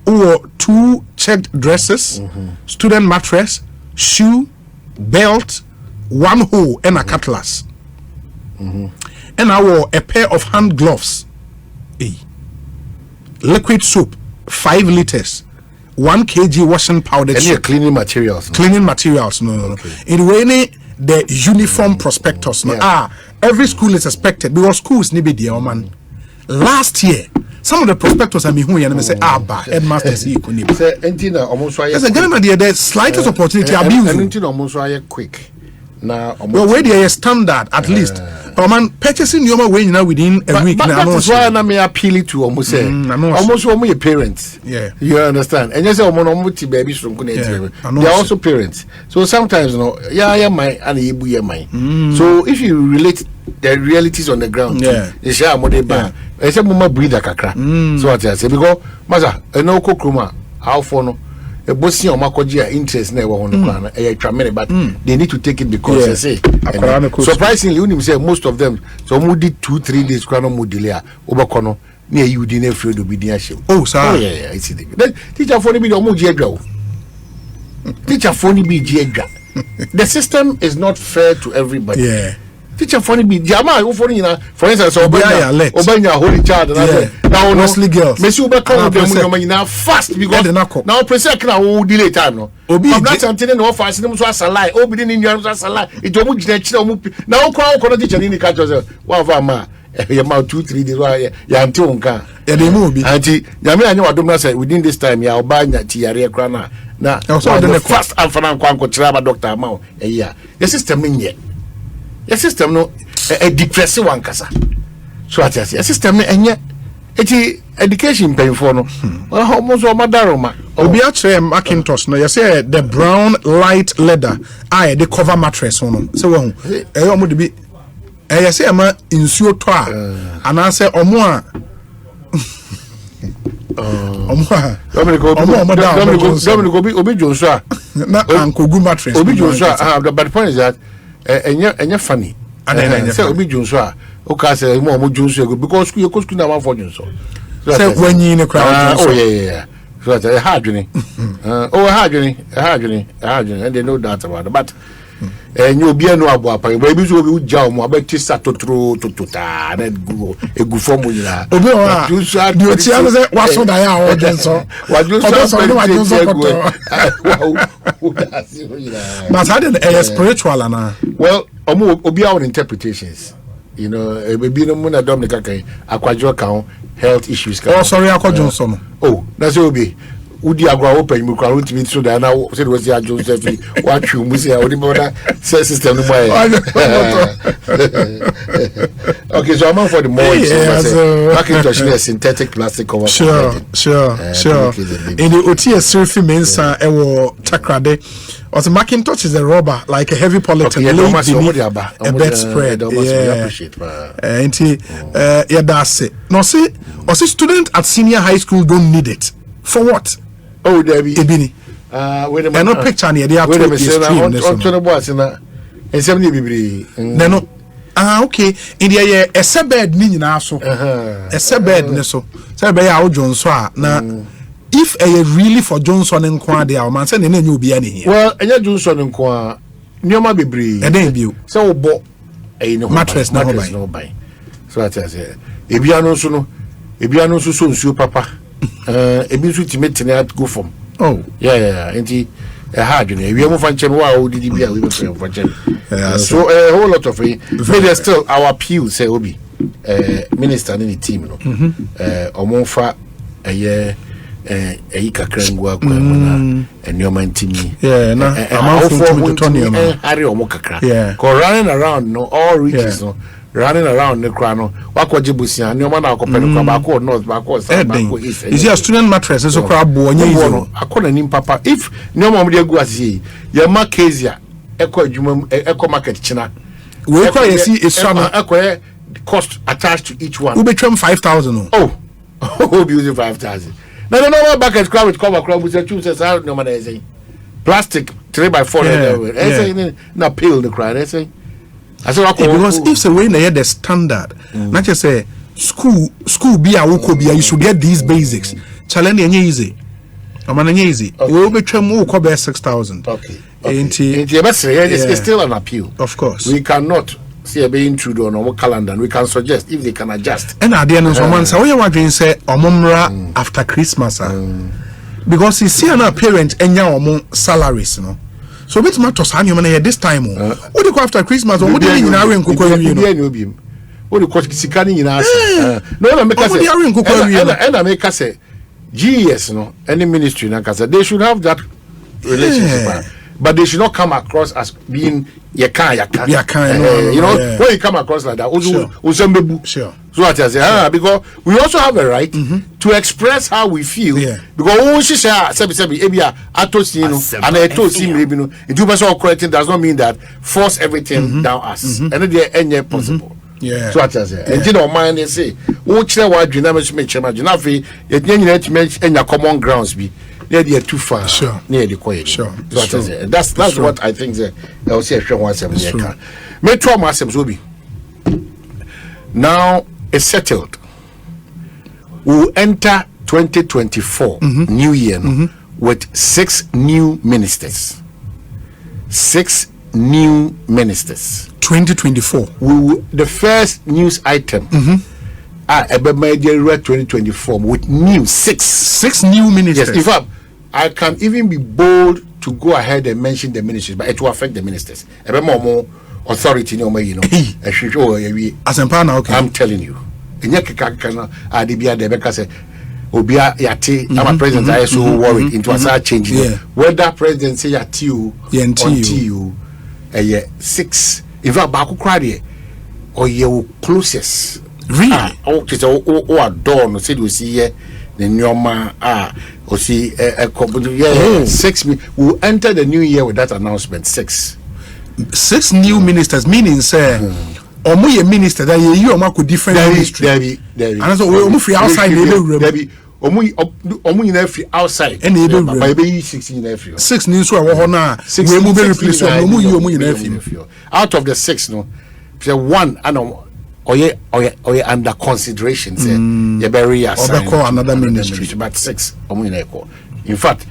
[SPEAKER 1] Or 2 checked dresses. Student mattress. Shoe. Belt. 1 hole and a cutlass. And I wore a pair of hand gloves. Liquid soap, 5 liters. 1 kg washing powder.
[SPEAKER 2] Any cleaning materials?
[SPEAKER 1] Cleaning materials, no. In way the uniform prospectus. No. Every school is expected because schools need be there, man. Last year, some of the prospectors are me who and say, headmasters here could be.
[SPEAKER 2] Say, entina almost why.
[SPEAKER 1] There's a the slightest opportunity abuse.
[SPEAKER 2] Entina almost why quick. Now,
[SPEAKER 1] well, where there is standard at least. Man, purchasing your way now within a week.
[SPEAKER 2] But that is why I may appeal to almost your parents.
[SPEAKER 1] Yeah,
[SPEAKER 2] you understand. And you say, "Omo babies from Kunet." They are also parents. So sometimes, my and So if you relate the realities on the ground, you share more ban. I say, "Mama breathe kakra." So what I say because, Maza, no kokruma, how for no. A bossy or Makogia interest never on the plan, but they need to take it because they say surprisingly, you say most of them so moody 2-3 days crown moodilia Obacono near you didn't feel to be the issue. Oh, sir, I see. Then teacher for be no Mujegra. Teacher for be Jegra. The system is not fair to everybody. Yeah. Teacher funny be Jama for instance, Obanya holy child now mostly girls. Messi Obaka now fast because now present now delay time no. I'm not telling no fast them so asala. Obi ni nyan so asala. It omu gina chira omu now kwa teacher ni catch yourself. One for ma ya ma 2-3 days ya anti onka. Ya dey move bi. Anti nyame anya wadom na say within this time ya obanya ti yare kra na so the fast and for kwa chira ba doctor ma ya. The system ni your system no a depressive one kasa. So at your system enye eti education pay for no almost all madaroma
[SPEAKER 1] obi a Macintosh no you say the brown light leather the cover mattress no so we omo de bi you say ama insuo to a and I say omo a
[SPEAKER 2] Dominic obi Joshua
[SPEAKER 1] na ankogu mattress
[SPEAKER 2] obi Joshua but the point is that enya funny say obi junso a o ka say mo junso because school na one for junso
[SPEAKER 1] say when you in the crowd
[SPEAKER 2] oh yeah so that hard journey and they know that about it but you obi anu abo apa we bi so obi uja omo abeti satotro totota na egu form yira
[SPEAKER 1] obi o junso di o ti am say waso da ya o junso wa junso but how did spiritual na
[SPEAKER 2] well obi our interpretations you know maybe no na Dominic kai akwajo kan health issues kan
[SPEAKER 1] oh sorry akwajo so no
[SPEAKER 2] oh that's obi udi agwa open mu kwa ultimate so that now say was ya Joseph what you must say odi border system no boy okay so I'm for the more Macintosh is synthetic plastic cover
[SPEAKER 1] sure in the OTS surfing mensa ewo takrade or the Macintosh is a rubber like a heavy polyethylene a bedspread yeah that's it no see or see student at senior high school don't need it for what.
[SPEAKER 2] Oh, Debbie.
[SPEAKER 1] Ebini.
[SPEAKER 2] Wait a minute.
[SPEAKER 1] No picture near the
[SPEAKER 2] wait a minute. On the boss in a 70 bibri.
[SPEAKER 1] No. Okay. In the a sebed ni na so. A sebed ne so. Say be ya Johnson na if really for Johnson nko ade a man say ne na nyu obi ani here.
[SPEAKER 2] Well, enya Johnson nko a nyoma bibri.
[SPEAKER 1] E den bio.
[SPEAKER 2] Say obo no
[SPEAKER 1] mattress na
[SPEAKER 2] no buy. So that say ebiano so no ebiano so so nsuo papa. Ebi so timete na go from
[SPEAKER 1] oh
[SPEAKER 2] yeah enti hard you know we am fan chen wa odidi bia we fan chen so a whole lot of it but still our appeal say obi minister in the team no omonfa kakrangu akwa na enyoman timi
[SPEAKER 1] na amount to Tony
[SPEAKER 2] Harry omokakra running around no all regions no running around the crown wakwaje busia nyoma na akopelo kwa bako north bako south bako east
[SPEAKER 1] is your student mattress so crab bonye izo
[SPEAKER 2] akona nim papa if nyoma mde gu asi ya makezia eko adwuma eko market china
[SPEAKER 1] we kwa yesi esama
[SPEAKER 2] eko cost attached to each one
[SPEAKER 1] we betwem 5000
[SPEAKER 2] oh be using 5000 no bucket crab with cover crab with two says how no man is plastic 3x4 na peel the cry say
[SPEAKER 1] because if say we na the standard not just say school be a woko be you should get these basics challenge any easy amana easy we betwem wo ko be 6000
[SPEAKER 2] okay it's still an appeal
[SPEAKER 1] of course
[SPEAKER 2] we cannot see a being true on our calendar and we can suggest if they can adjust
[SPEAKER 1] and at the end of someone say we want to say omomra after Christmas because you see an parent enya omon salaries no so bit matter san you man this time what do after Christmas or what do you nyina wen kokwa wi no
[SPEAKER 2] what do cost sika ni nyina no make say and make say GS no any ministry na kasa they should have that relationship but they should not come across as being yakan
[SPEAKER 1] you know
[SPEAKER 2] when you come across like that
[SPEAKER 1] sure
[SPEAKER 2] so what I say because we also have a right to express how we feel because when she say ebia atosi no and etosi maybe no into person correcting does not mean that force everything down us and there any possible so what I say and you know mind they say wo kire wa dwena me chema dwena fe yenya nyina time enya common grounds bi they are too far near the coin
[SPEAKER 1] sure
[SPEAKER 2] so that's what I think I will say one seven me two masem so be now it's settled. We'll enter 2024 new year with 6 new ministers. 6 new ministers.
[SPEAKER 1] 2024.
[SPEAKER 2] The first news item. About my dear 2024 with new 6
[SPEAKER 1] new ministers.
[SPEAKER 2] Yes, in fact, I can even be bold to go ahead and mention the ministers, but it will affect the ministers. About more authority no you know
[SPEAKER 1] as empana okay
[SPEAKER 2] I'm telling you enya kaka adibia de beka say obia yate our president I so worried into a change whether president say yate you until 6 if about cry there or you closest
[SPEAKER 1] really
[SPEAKER 2] just o door no say you see here the nyoma o see 6 we enter the new year with that announcement 6
[SPEAKER 1] new ministers meaning say omo ye minister that you omako different ministry and so omo free outside
[SPEAKER 2] there omo nyina free outside
[SPEAKER 1] and
[SPEAKER 2] by be 6 nyina free
[SPEAKER 1] 6 news so we na we mo be replace omo nyina free
[SPEAKER 2] out of the 6 no say 1 and oye under consideration say you bury assign
[SPEAKER 1] call another ministry
[SPEAKER 2] but 6 omo nyina call in fact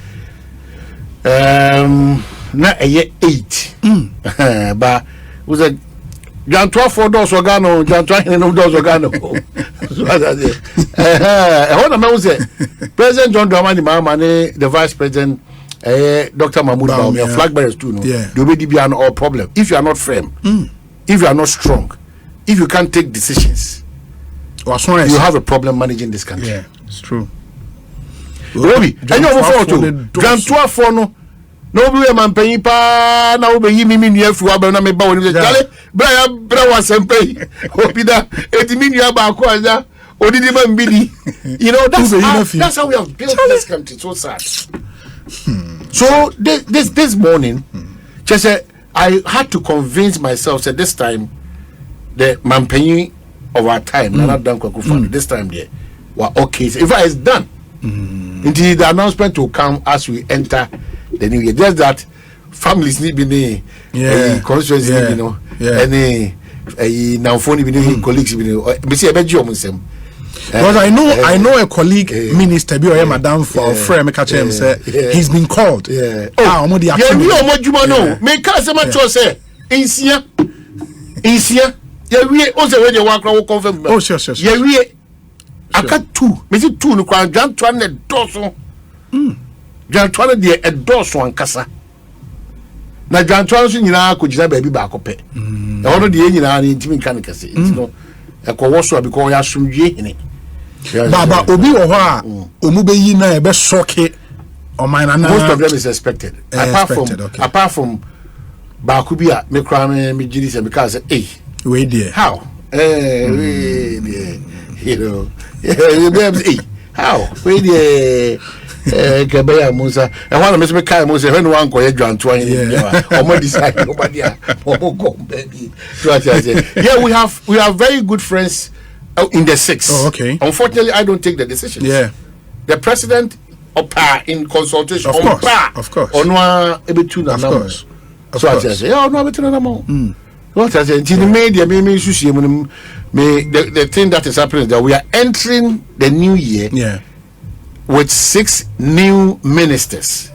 [SPEAKER 2] na 8 but was a John 12 for those organo John 20 no those organo so that what am I say President John Dramani Mahama the Vice President Dr. Mahmoud Bawumia flag bearers too no there will be an all problem if you are not firm if you are not strong if you can't take decisions you have a problem managing this country.
[SPEAKER 1] It's true.
[SPEAKER 2] Robi and you over to John 12 for no be man pay pa na obe yi mi nua fu aba na me ba woni jale bra wa sempe obi da 80 minua ba ko aja odidi ma mbidi you know that's how we have built this country so sad. So this morning just I had to convince myself that this time the man pay of our time not done kwaku this time there were okay if it's done until the announcement will come as we enter the new year. Just that families need be constituencies need you know any now phone be colleagues be be see ebe jom nsem
[SPEAKER 1] because I know a colleague minister bi or madam for friend me catch him say he's been called omo di action
[SPEAKER 2] we omo juma no me ka say ma cho say insia ya we o say we dey work wo confirm
[SPEAKER 1] sure
[SPEAKER 2] ya we aka 2 me see 2 no kwa Jan 2 na doso Jan 2 de e doso ankasa na Jan 2 so nyina ko gina ba bi ba ko pe e hono de nyina ni ntimi kan kase no ekwoso because ya sumdwe hene
[SPEAKER 1] baba obi wo ho a omubeyi na ebe shock o man na
[SPEAKER 2] most of them is expected apart from Bakubia me cry me giddy because
[SPEAKER 1] we there
[SPEAKER 2] how you know how we there Kebeya Musa and one of Mr. Kai Musa when one go Edwan or more decide nobody baby. Yeah, we have very good friends in the 6.
[SPEAKER 1] Oh, okay.
[SPEAKER 2] Unfortunately, I don't take the decisions.
[SPEAKER 1] Yeah.
[SPEAKER 2] The president in consultation
[SPEAKER 1] of course.
[SPEAKER 2] On one ebetuna numbers. So I say, yeah, no ebetuna number. What I say, in the media, the thing that is happening is that we are entering the new year.
[SPEAKER 1] Yeah.
[SPEAKER 2] With 6 new ministers.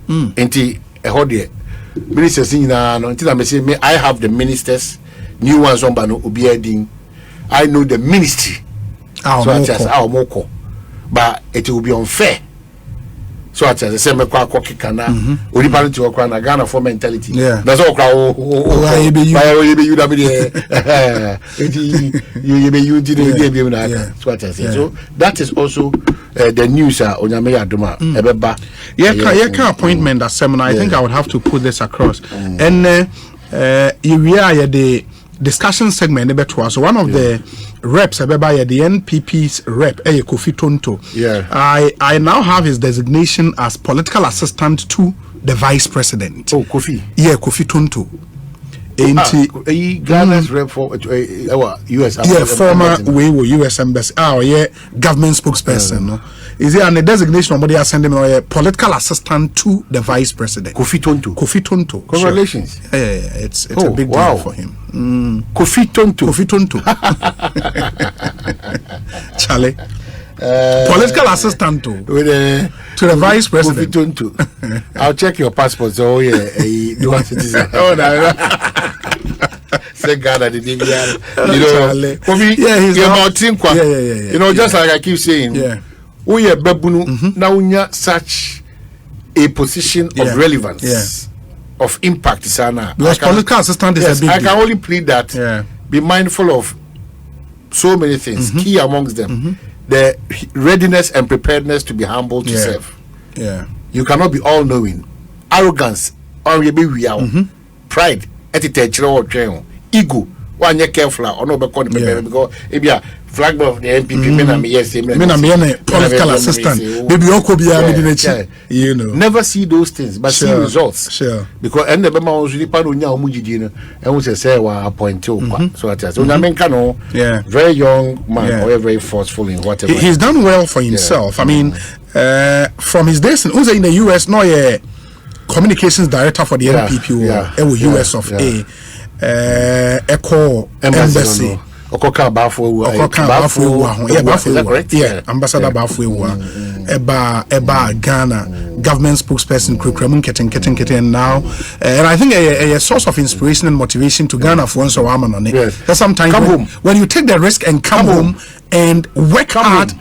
[SPEAKER 2] Enti ehode ministers na no until I say me I have the ministers new ones on bano obiadin. I know the ministry. So I just moko. But it will be unfair. So I just say me kwa kika na odi party okwa na Ghana for mentality. That's all kwa you da be there. You be you did na. So I just say so that is also the news onyame adoma ebeba
[SPEAKER 1] yeah appointment that seminar. I think I would have to put this across and we are the discussion segment ebetwa. So one of the reps ebeba the NPP's rep Kofi Tonto. I now have his designation as political assistant to the vice president.
[SPEAKER 2] Oh, Kofi.
[SPEAKER 1] Yeah, Kofi Tonto.
[SPEAKER 2] Ghana's rep for US.
[SPEAKER 1] Yeah, former US embassy. Government spokesperson. No, is he a designation? Somebody has sent him a political assistant to the vice president.
[SPEAKER 2] Kofi Tonto. Congratulations.
[SPEAKER 1] Sure. Yeah, it's a big deal for him.
[SPEAKER 2] Kofi
[SPEAKER 1] Tonto. Charlie. Political assistant to the vice president.
[SPEAKER 2] I'll check your passport. So dual citizen. Oh no. Say Ghana the you know, just like I keep saying, we are babunu now such a position of relevance, of impact.
[SPEAKER 1] Because political assistant is a big
[SPEAKER 2] I can only plead that be mindful of so many things. Key amongst them. The readiness and preparedness to be humble to serve.
[SPEAKER 1] Yeah.
[SPEAKER 2] You cannot be all knowing. Arrogance, pride, ego, one year careful or no because if you flag of the NPP,
[SPEAKER 1] political assistant, maybe you know.
[SPEAKER 2] Never see those things, but see results.
[SPEAKER 1] Sure.
[SPEAKER 2] Because and the Bema was really part of Mujidino and we say, well, point two. So I so Namenkano, very young man, or very forceful in whatever.
[SPEAKER 1] He's done well for himself. I mean, from his days in the US, no, communications director for the NPP or US of A. Echo Embassy.
[SPEAKER 2] Okoka Bafo,
[SPEAKER 1] Ambassador Bafo, Eba Ghana, government spokesperson, Krukramun Keten now. And I think a source of inspiration and motivation to Ghana for once or on it. That's sometimes when you take the risk and come home and work hard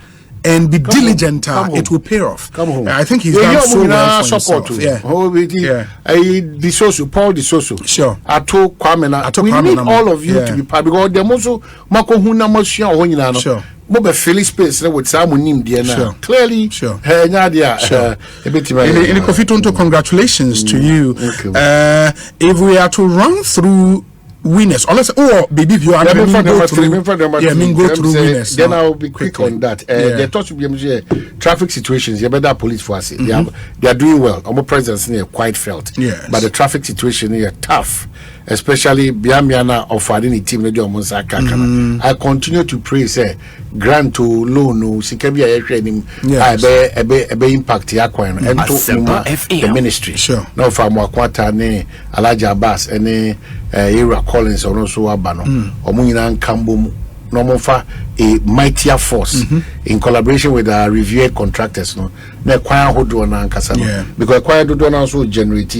[SPEAKER 1] and be diligent, it will pay off. I think he's done so well for himself. The social, Paul the social. Sure. I told Kwame, we need all of you to be part because the also Mako Huna Moshia or Honina. Sure. Mobe Phyllis Space with someone named Diana. Clearly, sure. Nadia, in Kofi Tonto, congratulations to you. If we are to run through winners, unless baby, you are go through winners.
[SPEAKER 2] Then I'll be quick on that. The touch will be traffic situations. You better police force. They are doing well. Our presence here quite felt. But the traffic situation here tough, especially Biamiana of Fadini team. I continue to pray. Say grant to loan no Sikabia training. Be impact yakwan and to the ministry.
[SPEAKER 1] Sure.
[SPEAKER 2] Now from Wakwata ne Alaja Abbas and Ira Collins or also Abano or Muninan Kambo Nomofa a mightier force in collaboration with our revered contractors. No, na choir who do na Kasano because choir do also generate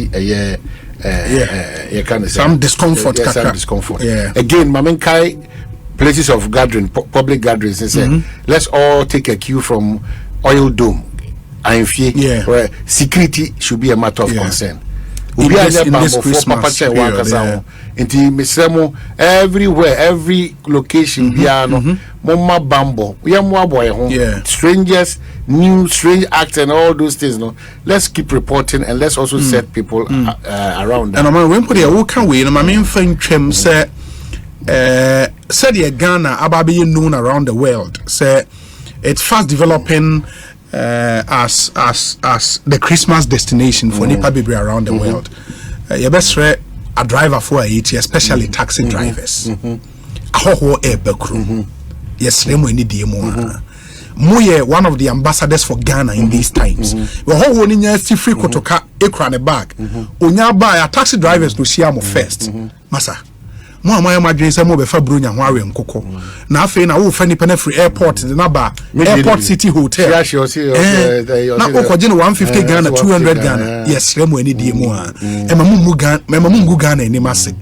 [SPEAKER 1] some discomfort.
[SPEAKER 2] Some discomfort. Again, Mamenkai places of gathering, public gatherings. They say let's all take a cue from Oil Dome. Where security should be a matter of concern. in this Christmas period. Everywhere, every location, Mama Bambo, strangers, new strange acts and all those things. No, let's keep reporting and let's also set people around that.
[SPEAKER 1] And I'm going to put a can win. My main friend Chem said Ghana about being known around the world. Say it's fast developing as the Christmas destination for Nipa Bibi around the world. You best a driver for it, especially taxi drivers. Ahoho Ebekru. Yes, Remo ni DMO. Moye one of the ambassadors for Ghana in these times. We ho woni nya si free kotoka ekra ne bag. Onya ba ya taxi drivers no share mo first. Masa. Mo amaya madwen se mo be fa bronya ho awe nkoko. Na afi na wo fa ni pen free airport na ba airport city hotel. Na ko je no 150 Ghana 200 Ghana. Yes, Remo ni DMO a. E ma mu Ghana ni mase.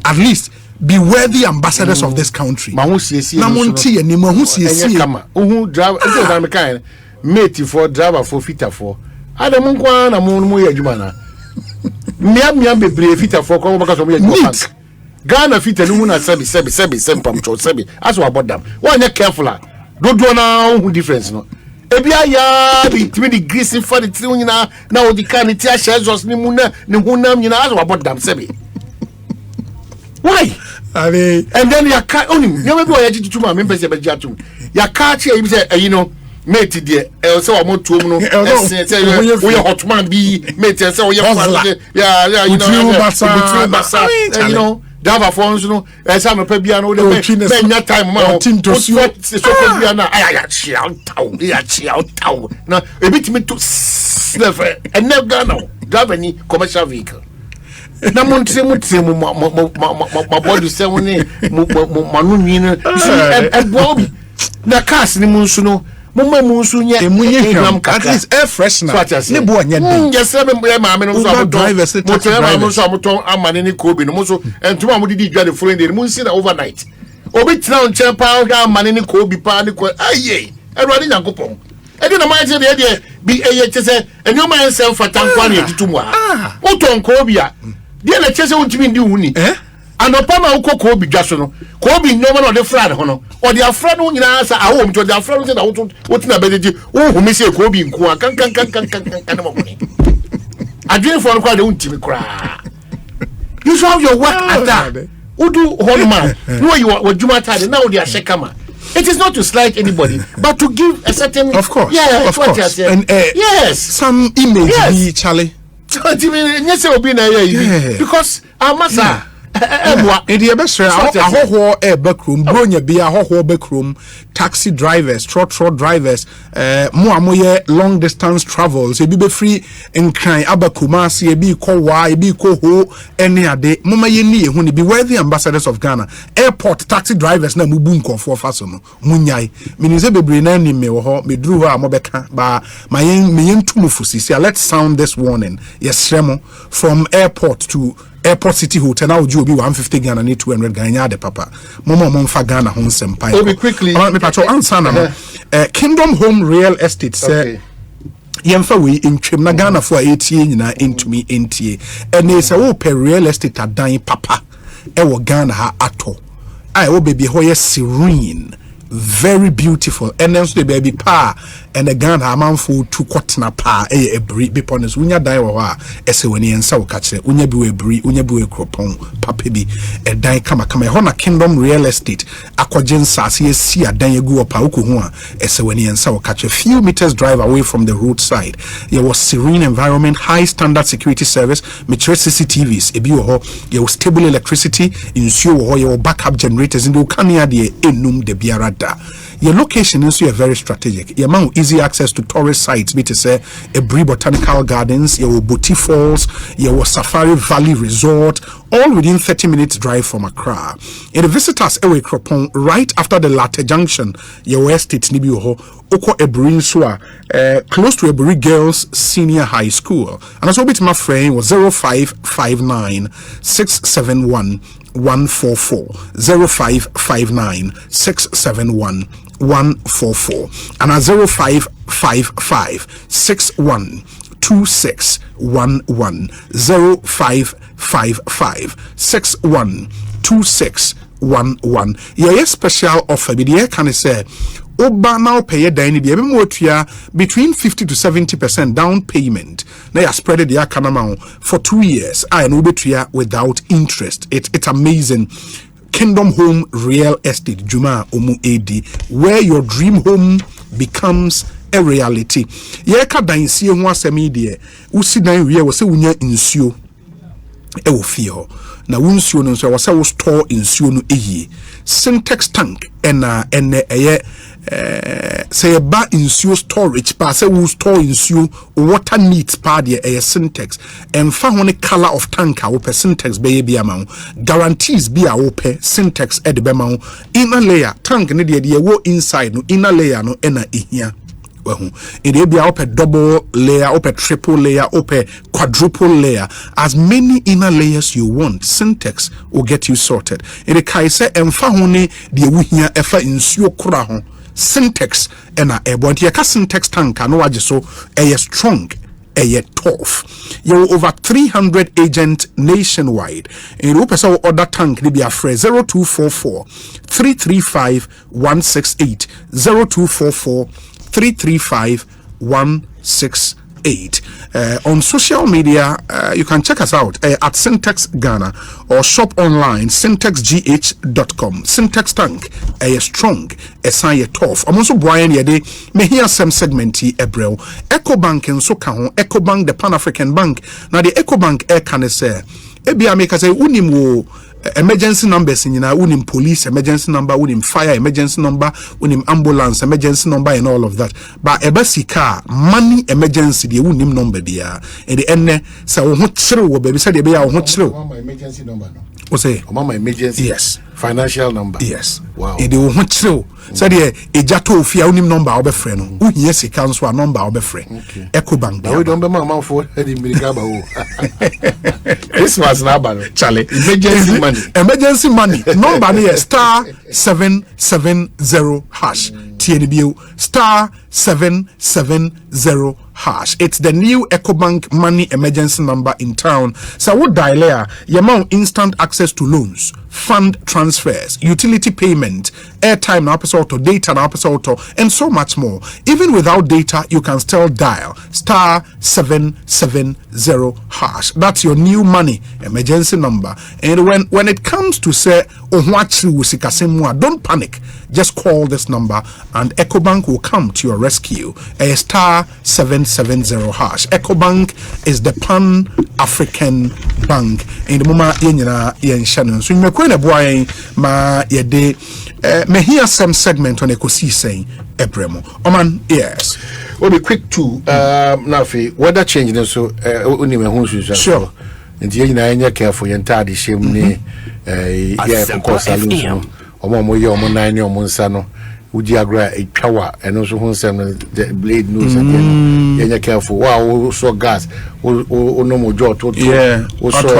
[SPEAKER 1] At least be worthy ambassadors of this country.
[SPEAKER 2] Na
[SPEAKER 1] monti ni mahu siesie
[SPEAKER 2] kama driver na me kan mate for driver for fitter for adamu kwa na mu ya adwuma na mia bebre fitter for ko baka so mu ya adwuma Ghana fitter ni mu na sebi pamcho sebi as we about them one you careful do na hu difference no ebi aya bi timi di grease for the thing nyina na odi kan ti a share ni mu na ni hunam nyina as we about them sebi. Why? And then your car only never go ahead to my members. Your car chair, you say, you know, mate, dear, so I'm not to know. We are hot man be mate, so you know, Dava phones, you know, as I'm a Pebiano, the time, my team to see what I shout out. Now, a bit me to sniff and never gonna drive any commercial vehicle. Na monte my body say woni manu nwina e bobi na cars ni munsu no mumma munsu nya at least air freshener ne bo anya dey yes me ma me no so amoton amane ni kobi no so entuma mo didi dwa de foreign dey munsi na overnight obi tena on champa ga amane ni kobi pa ni ko aye erwade nyankopon e dey na ma je dey bi eye chese enyo ma ensem fatankwa na etutumu a oton kobi a dia na chese untimi ndi huni anopa ma ukoko obi dwaso no ko obi nyoma na de fra de ho no o de afra no nyina sa awo mto de afra no se na wotina bedeji wo humi se ko obi nku a kan mo huni adwen for no kwa de untimi kra you should have your work at that udu honman no you wajuma tade na odi ashekama. It is not to slight anybody, but to give a certain
[SPEAKER 1] of course,
[SPEAKER 2] yeah,
[SPEAKER 1] of course, and
[SPEAKER 2] yes,
[SPEAKER 1] some image be Charlie.
[SPEAKER 2] Because Amasa
[SPEAKER 1] in the best ahoho backroom, bronya be a hoho backroom, taxi drivers, trot drivers, moye long distance travels, a be free in cry abakumasi, a be ko wa, a be ko ho, any day, mama ye when be worthy ambassadors of Ghana, airport taxi drivers na mubunko for fasono, munyai, minize be brinani me ho, me drew her mobeka, ba my yen tumufusi. Let's sound this warning. Yes, Remo, from airport to Airport City Hotel now you be 150 Ghana need 200 Ghana de papa. Momo monfa Ghana home senpai.
[SPEAKER 2] Obi quickly.
[SPEAKER 1] Me patrol answer na. Kingdom Home Real Estate say yemfa we intwem na Ghana for 80 nyina entumi entie. Ene say wo per real estate adan papa e wo Ghana ha ato. Ai wo baby ho ye serene. Very beautiful and then the baby pa and the Ghana amanfo to kwatena pa e bri be pones unya dan wo a ese wani ensa wo kache unya bi we bri unya bi we kropon papa bi e dan kama ho na Kingdom Real Estate akwaje nsase esi adan egu opa okohu a ese wani ensa wo kache few meters drive away from the roadside. There was serene environment, high standard security service, mature CCTVs, ebi wo ho, there was stable electricity, insuo wo ho, there were backup generators in the ukania de enum de biara. Your location is very strategic. Your man easy access to tourist sites, be to say a Bri Botanical Gardens, your Boti Falls, your Safari Valley Resort, all within 30 minutes drive from Accra. In the visitors away Kropon, right after the Latte Junction, your estate Nibioho, Oko Ebri Swa, close to Ebri Girls Senior High School. And as well bit my friend was 0559 671 144 0559 671 144 and a 0555 61 2611 0555 612611. Yeah, special offer. Be the can say Oba now pay dan bi ebe between 50 to 70% down payment. Now you spread the account amount for 2 years. I know betuya without interest. It's amazing. Kingdom Home Real Estate Juma Omu AD, where your dream home becomes a reality. Ye ka dan sie ho asemi de usi dan wie wo se wunya nsuo e wo fie ho na wunsuo no so wo se wo store nsuo no eyi syntax tank ene eye say ba nsuo storage pa say wo store nsuo water needs pa de eye syntax emfa ho ne color of tank a wo pe syntax be bia ma guarantees bi a wo pe syntax e de be ma inner layer tank ne de wo inside no inner layer no ena ehia. It will be a double layer, a triple layer, a quadruple layer. As many inner layers you want, Syntax will get you sorted. It is kaise emfahone the wuhia efa insuo kura ho. Syntax ena ebo ya ka Syntax tank no waje so strong. Tough. You over 300 agents nationwide. In Rupesa order tank be a phrase 0244 335 168 0244 335 168. On social media, you can check us out at Syntax Ghana or shop online syntaxgh.com. Syntax tank strong, a tough. I'm also Brian Yede. M'Ahiasem segment Ebrel. Ecobank and so can Ecobank, the Pan African Bank. Now the Ecobank can say Ebia make us say unimu emergency numbers in unim police emergency number, unim fire emergency number, unim ambulance emergency number, and all of that. But ebasi car money emergency the unim number there. And the end so what true baby said be our what true.
[SPEAKER 2] My emergency number no.
[SPEAKER 1] What's say?
[SPEAKER 2] My emergency.
[SPEAKER 1] Yes.
[SPEAKER 2] Financial number.
[SPEAKER 1] Yes.
[SPEAKER 2] Wow.
[SPEAKER 1] And the what true. So the ejato fia unim number obe friend. Who yes he can so number obe friend.
[SPEAKER 2] Okay.
[SPEAKER 1] Ecobank.
[SPEAKER 2] But we don't be my for heading Mirigaba. Christmas na ba
[SPEAKER 1] Charlie.
[SPEAKER 2] Emergency money.
[SPEAKER 1] Emergency money. Number is star 770 hash. TNBU star 770 hash. It's the new Ecobank money emergency number in town. So what dial there? You amount instant access to loans, fund transfers, utility payment, airtime now auto, data now auto, and so much more. Even without data, you can still dial star 770 hash. That's your new money emergency number. And when it comes to say don't panic. Just call this number and Ecobank will come to your rescue. A star 770 hash. Ecobank is the Pan African Bank. In the moment yen Shannon. So you may quite a boy ma yede M'Ahiasem segment on Ekosiisen M'Ahiasem. Oman, yes.
[SPEAKER 2] We'll be quick too. Now, weather changing so sure. And you careful your entire shame of course omo ye omo nine omo nsano udi agra etwawa eno so honsem the blade nose again yenya careful wow so gas o no mo jo to o so to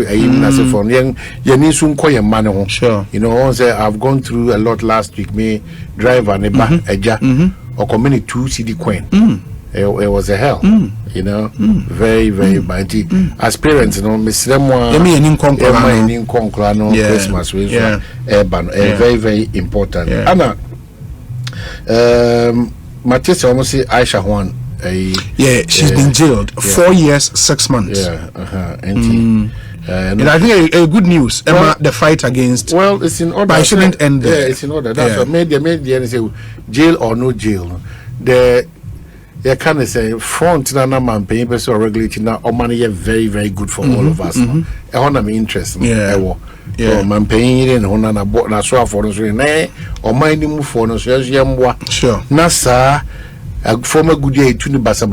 [SPEAKER 2] ayim na se phone yen ni so nko ye man ho you know on say I've gone through a lot last week me driver ne ba eja o community 2 city coin it was a hell you know very very bad as parents you know miss them one Christmas very very important Anna Matisse almost say Aisha Juan
[SPEAKER 1] she's been jailed 4 years 6 months and I think a good news the fight against
[SPEAKER 2] it's in order
[SPEAKER 1] but I shouldn't end there.
[SPEAKER 2] It's in order that's what made the say jail or no jail you can say front na man paying person regulating now money very very good for all of us I want me interest man paying in on na bought na so for so na or mind move for no so
[SPEAKER 1] sure
[SPEAKER 2] na sir former good day to basa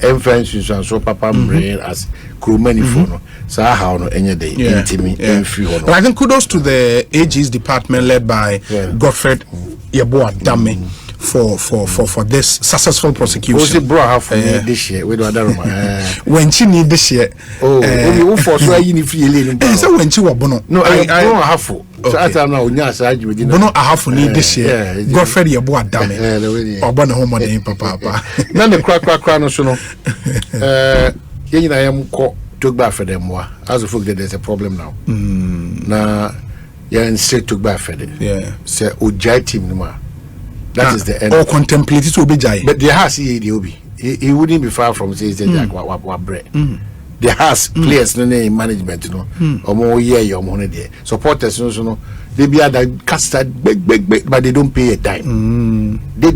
[SPEAKER 2] influence and so papa brain as crew many for no so how no any day intimi free
[SPEAKER 1] but I think kudos to the AG's department led by Godfred Yeboah Dame for this successful prosecution.
[SPEAKER 2] What's it bro have for this year? We do other
[SPEAKER 1] when she need this year.
[SPEAKER 2] Oh, for so you free
[SPEAKER 1] so when she was bono.
[SPEAKER 2] No, I have for. So I don't know.
[SPEAKER 1] Bono I have for need this year. Godfrey your boy damn it. Or bono home on papa.
[SPEAKER 2] None the crack no so no. I am took back for them. As a folk, there's a problem now. Now, yeah, straight took back for them.
[SPEAKER 1] Yeah,
[SPEAKER 2] say Ojai team no. That is the end.
[SPEAKER 1] Or contemplate it will be jai.
[SPEAKER 2] But the house he wouldn't be far from saying what bread. The house players no name management no. Or more year or money there. Supporters no. They be at the cast big, but they don't pay a dime. They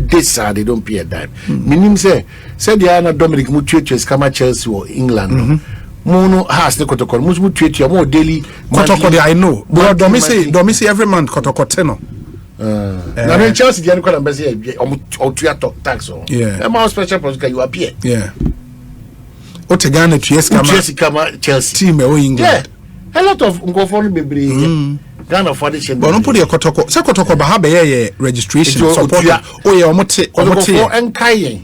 [SPEAKER 2] don't pay a dime. Meaning say they are not Dominic Mutuaches come at Chelsea or England. Mono has the Kotoko, Musmu treat your more daily
[SPEAKER 1] Kotoko. I know, but don't say every month Kotoko.
[SPEAKER 2] Now in Chelsea, the other embassy or tax on.
[SPEAKER 1] Yeah,
[SPEAKER 2] a more special project you appear.
[SPEAKER 1] Yeah. Otegane Chelsea team England.
[SPEAKER 2] Yeah, a lot of Ngofon baby. Ghana foundation.
[SPEAKER 1] But no put your Kotoko. Say Kotoko Bahabe registration support. Oh yeah, omote.
[SPEAKER 2] Enkaye.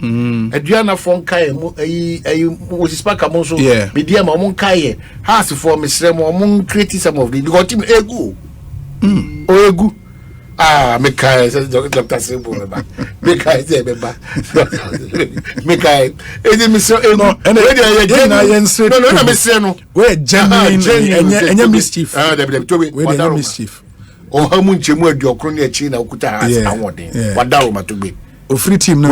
[SPEAKER 2] Adriana fon kaye. Mosispa Monso.
[SPEAKER 1] Yeah.
[SPEAKER 2] Media Mamon kaye. Has for Miss Remo. Among create some of the. You got him egu. Egu. Mekai says Dr. Simple. Mekai say beba. Mekai. Is Mister no. No, Mister no.
[SPEAKER 1] We genuine. Any mischief.
[SPEAKER 2] The
[SPEAKER 1] mischief.
[SPEAKER 2] Oh, how much you more your crony China Kuta has awarding. What down to be?
[SPEAKER 1] Free team no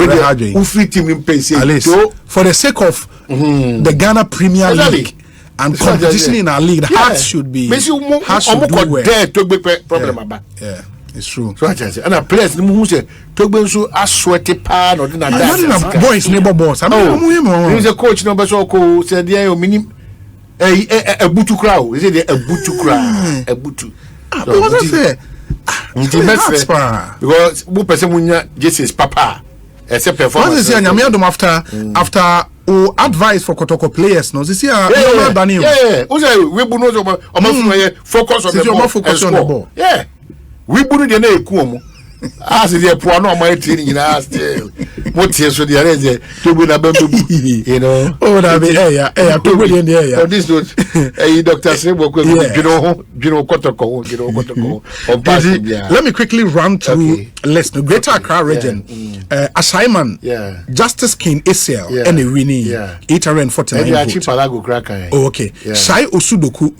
[SPEAKER 2] free team in pay
[SPEAKER 1] for the sake of the Ghana Premier League. And competition in our league, the hearts should be. Hearts should do well.
[SPEAKER 2] To be problem about.
[SPEAKER 1] Yeah. It's true.
[SPEAKER 2] So I say, and a place who say to so a sweaty pan or dinner.
[SPEAKER 1] Boys, neighbor boss. I mean,
[SPEAKER 2] he's a coach number so cool. Said, yeah, minim a butu crowd. Is it a butu crowd? A butu.
[SPEAKER 1] What is it?
[SPEAKER 2] Because who person when just his papa. Except performance.
[SPEAKER 1] What is it? After advice for Kotoko players, no? This year,
[SPEAKER 2] yeah. We focus on the ball. Yeah. We put it in a coom. As the Puano, my training in our still. What years for the arena to win a baby, you know? Oh, that be to win in the area. This was a doctor said,
[SPEAKER 1] let me quickly run through list. The Greater Accra region, assignment, Justice King Isiel, and a winning 849 votes. Oh, okay. Shai Osudoku,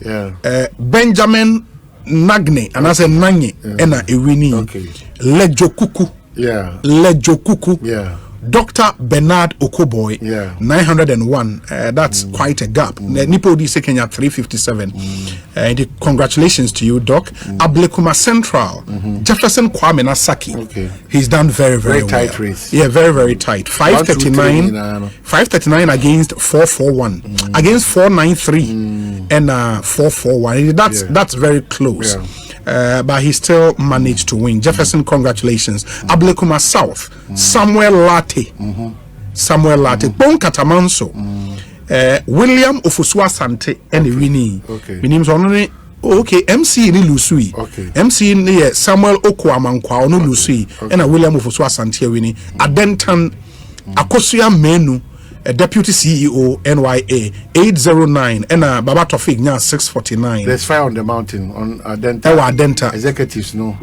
[SPEAKER 1] Benjamin Nagne and as a Nanye and a Iwini Lejokuku Dr. Bernard Okoboy 901 that's quite a gap. Nipo di Kenya 357 congratulations to you, Doc. Ablekuma Central Jefferson Kwame Nasaki he's done very well.
[SPEAKER 2] Tight race.
[SPEAKER 1] Yeah, very tight. 539 against 441 against 493 and 441. That's very close. But he still managed to win. Jefferson, congratulations. Ablekuma South, Samuel Latte, Bon Katamanso, William Ofusua Sante, and Winnie. My name's only MC ni Lusui. MC ni Samuel Okwamankwa no Lusui, and William Ofusua Sante Winnie. Adentan Akosua Menu. A deputy CEO NYA 809 and Baba Tofik nya 649.
[SPEAKER 2] There's fire on the mountain on Adenta. Executives no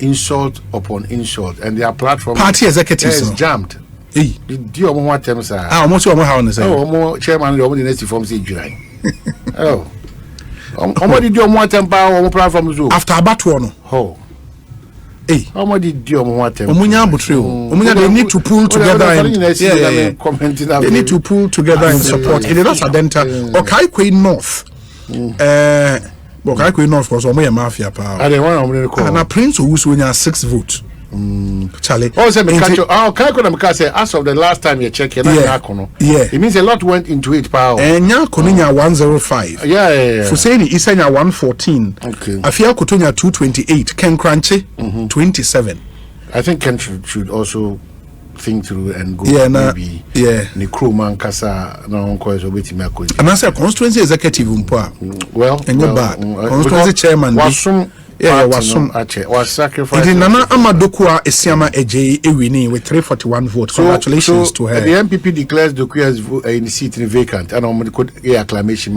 [SPEAKER 2] insult upon insult and their platform
[SPEAKER 1] party executives
[SPEAKER 2] is jammed.
[SPEAKER 1] Hey,
[SPEAKER 2] do you want them sir?
[SPEAKER 1] Almost you how on say.
[SPEAKER 2] Oh, chairman the next form say July. Oh. How did you want them power platform zo? After
[SPEAKER 1] Abatu no.
[SPEAKER 2] Oh.
[SPEAKER 1] Hey,
[SPEAKER 2] how much did you want them?
[SPEAKER 1] They need to pull together and they need to pull together and support. It is Adenta. Okay, Queen North. Okay, Queen North was a mafia power. And a prince who was winning 6 votes. Charlie.
[SPEAKER 2] As of the last time you check it, it means a lot went into it. Power.
[SPEAKER 1] And Yakonia 105.
[SPEAKER 2] Yeah.
[SPEAKER 1] Fuseni Isanya 114.
[SPEAKER 2] Okay.
[SPEAKER 1] Afia Kotonia 228. Ken Crunchy 27.
[SPEAKER 2] I think Ken should also think through and go
[SPEAKER 1] maybe
[SPEAKER 2] ni crewman kasa na onko so beti me
[SPEAKER 1] and as a constituency executive
[SPEAKER 2] well
[SPEAKER 1] constituency chairman
[SPEAKER 2] wasum
[SPEAKER 1] Yeah, was sacrificed. It is Nana Amadokua Esiama Eje Ewini with 341 votes. Congratulations to her.
[SPEAKER 2] The MPP declares Dokua's in the seat vacant, and could acclamation.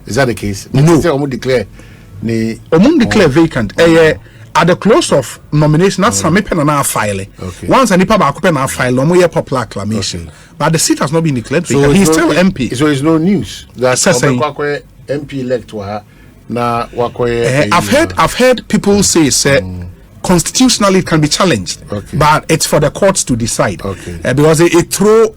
[SPEAKER 2] Is that the case?
[SPEAKER 1] No.
[SPEAKER 2] Declare
[SPEAKER 1] vacant. At the close of nomination, that's some pen na file. Once a nipa back pen file, no popular acclamation. But the seat has not been declared vacant. So he's still MP.
[SPEAKER 2] So it's no news that MP elect na
[SPEAKER 1] I've heard people say constitutionally it can be challenged, but it's for the courts to decide. Because it throw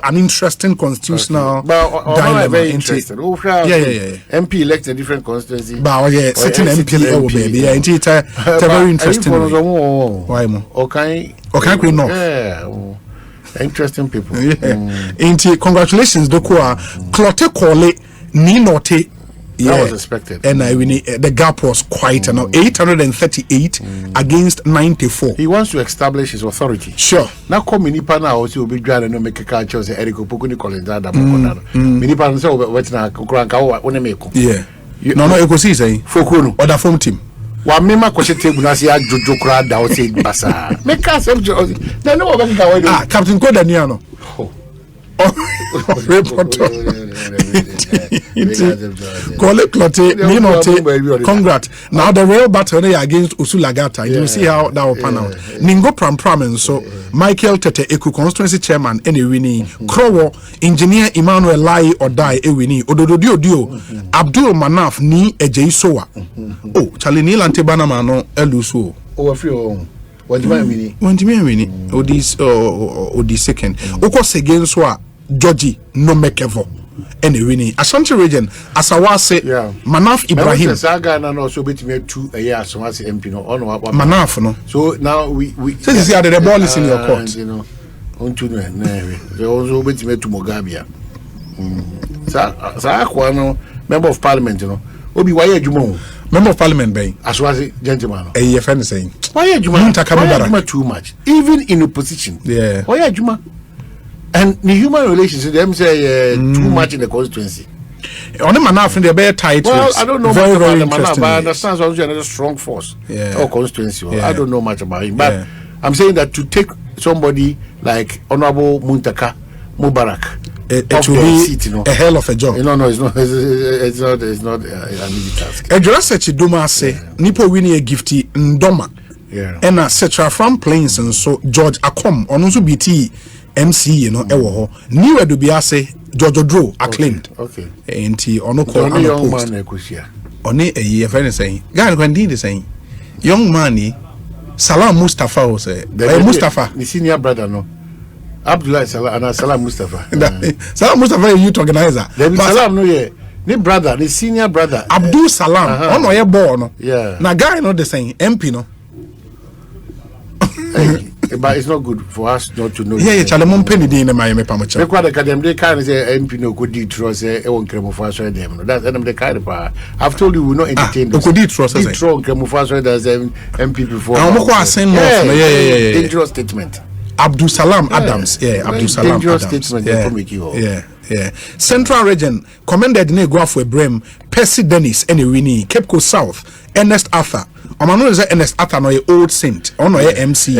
[SPEAKER 1] an interesting constitutional dilemma.
[SPEAKER 2] Very interesting. MP elect a different constituency.
[SPEAKER 1] But certain MP baby. It's a very interesting. Why more?
[SPEAKER 2] Okay,
[SPEAKER 1] no.
[SPEAKER 2] Yeah. Interesting people.
[SPEAKER 1] Congratulations, Dokua. Clote Kole Ninote.
[SPEAKER 2] That was expected.
[SPEAKER 1] And the gap was quite 838 against 94.
[SPEAKER 2] He wants to establish his authority.
[SPEAKER 1] Sure.
[SPEAKER 2] Now come Minipa now also will be glad and make a culture say Eric Pokuni Colenda Minipa say what's na Kuranka one make.
[SPEAKER 1] Yeah. No Ekosiisen
[SPEAKER 2] Fokuno
[SPEAKER 1] or the form team.
[SPEAKER 2] Wa mema kwete bunasia jojo kra da o say basa. Make us na no what can
[SPEAKER 1] Captain Kodaniano. Reporter. Kole Clote, congrats. Now the real battle against Usulagata. You see how that will pan out. Ningo Pram so Michael Tete Eku constituency chairman any winning. Krowo engineer Emmanuel Lai or die a winning. Ododio Abdul Manaf ni Eje Soa. Oh, Charlie Neil Antebana Mano Eluso.
[SPEAKER 2] Oh, a few. What do you
[SPEAKER 1] mean? Odi second. Okos against what Georgie no mekevo. Any winning Ashanti region as I was say Manaf Ibrahim
[SPEAKER 2] Saga and also bit me 2 a year so as MP no on
[SPEAKER 1] Manaf no.
[SPEAKER 2] So now we
[SPEAKER 1] since you the ball is in your court,
[SPEAKER 2] you know, on to they also bit me to Mogabia. Sa member of parliament, you know. Obi why you
[SPEAKER 1] member of parliament bay
[SPEAKER 2] as was gentleman.
[SPEAKER 1] A friend saying
[SPEAKER 2] why you too much even in opposition.
[SPEAKER 1] Yeah.
[SPEAKER 2] Why you and the human relations, them say too much in the constituency.
[SPEAKER 1] On the Manaf in the bear tight.
[SPEAKER 2] Well, I don't know much about the Manaf, but I understand also another strong force. Or constituency. I don't know much about him, but I'm saying that to take somebody like Honorable Muntaka Mubarak,
[SPEAKER 1] it will be seat, you know, a hell of a job.
[SPEAKER 2] No, it's not. It's not an easy task.
[SPEAKER 1] A Jurassic Duma say Nipo winning a gifty Ndoma. And a Setra from Plains and so George Akom on also BT. MC, you know, ewo new edubiase Jojo Dro acclaimed.
[SPEAKER 2] Okay.
[SPEAKER 1] Enti ono call on
[SPEAKER 2] young man Ekusia.
[SPEAKER 1] Oni a year friend saying. Guy when the saying. Young man Salam Mustafa was Mustafa.
[SPEAKER 2] The senior brother no. Abdullah Salam and Salam Mustafa.
[SPEAKER 1] Salam Mustafa youth organizer.
[SPEAKER 2] Salam no ye. Ni brother, the senior brother.
[SPEAKER 1] Abdul Salam. Ono ye born no.
[SPEAKER 2] Yeah.
[SPEAKER 1] Na guy no the saying MP no.
[SPEAKER 2] But it's not good for us not to know.
[SPEAKER 1] Yeah, Chalamon Penny in my Pamacha.
[SPEAKER 2] They quite academic, they can't say MP no could do trust a one cremofas them. That's the kind of I've told you, we will not entertain them. Could trust a strong cremofas as MP before. I'm dangerous statement.
[SPEAKER 1] Abdul Salam Adams, Abdul Salam
[SPEAKER 2] dangerous
[SPEAKER 1] Adams.
[SPEAKER 2] Statement.
[SPEAKER 1] Yeah. Central region commended Negro for Brem, Percy Dennis, and Winnie, Cape Coast South, Ernest Arthur. Omano is Ernest Arthur, no old saint, ono MC,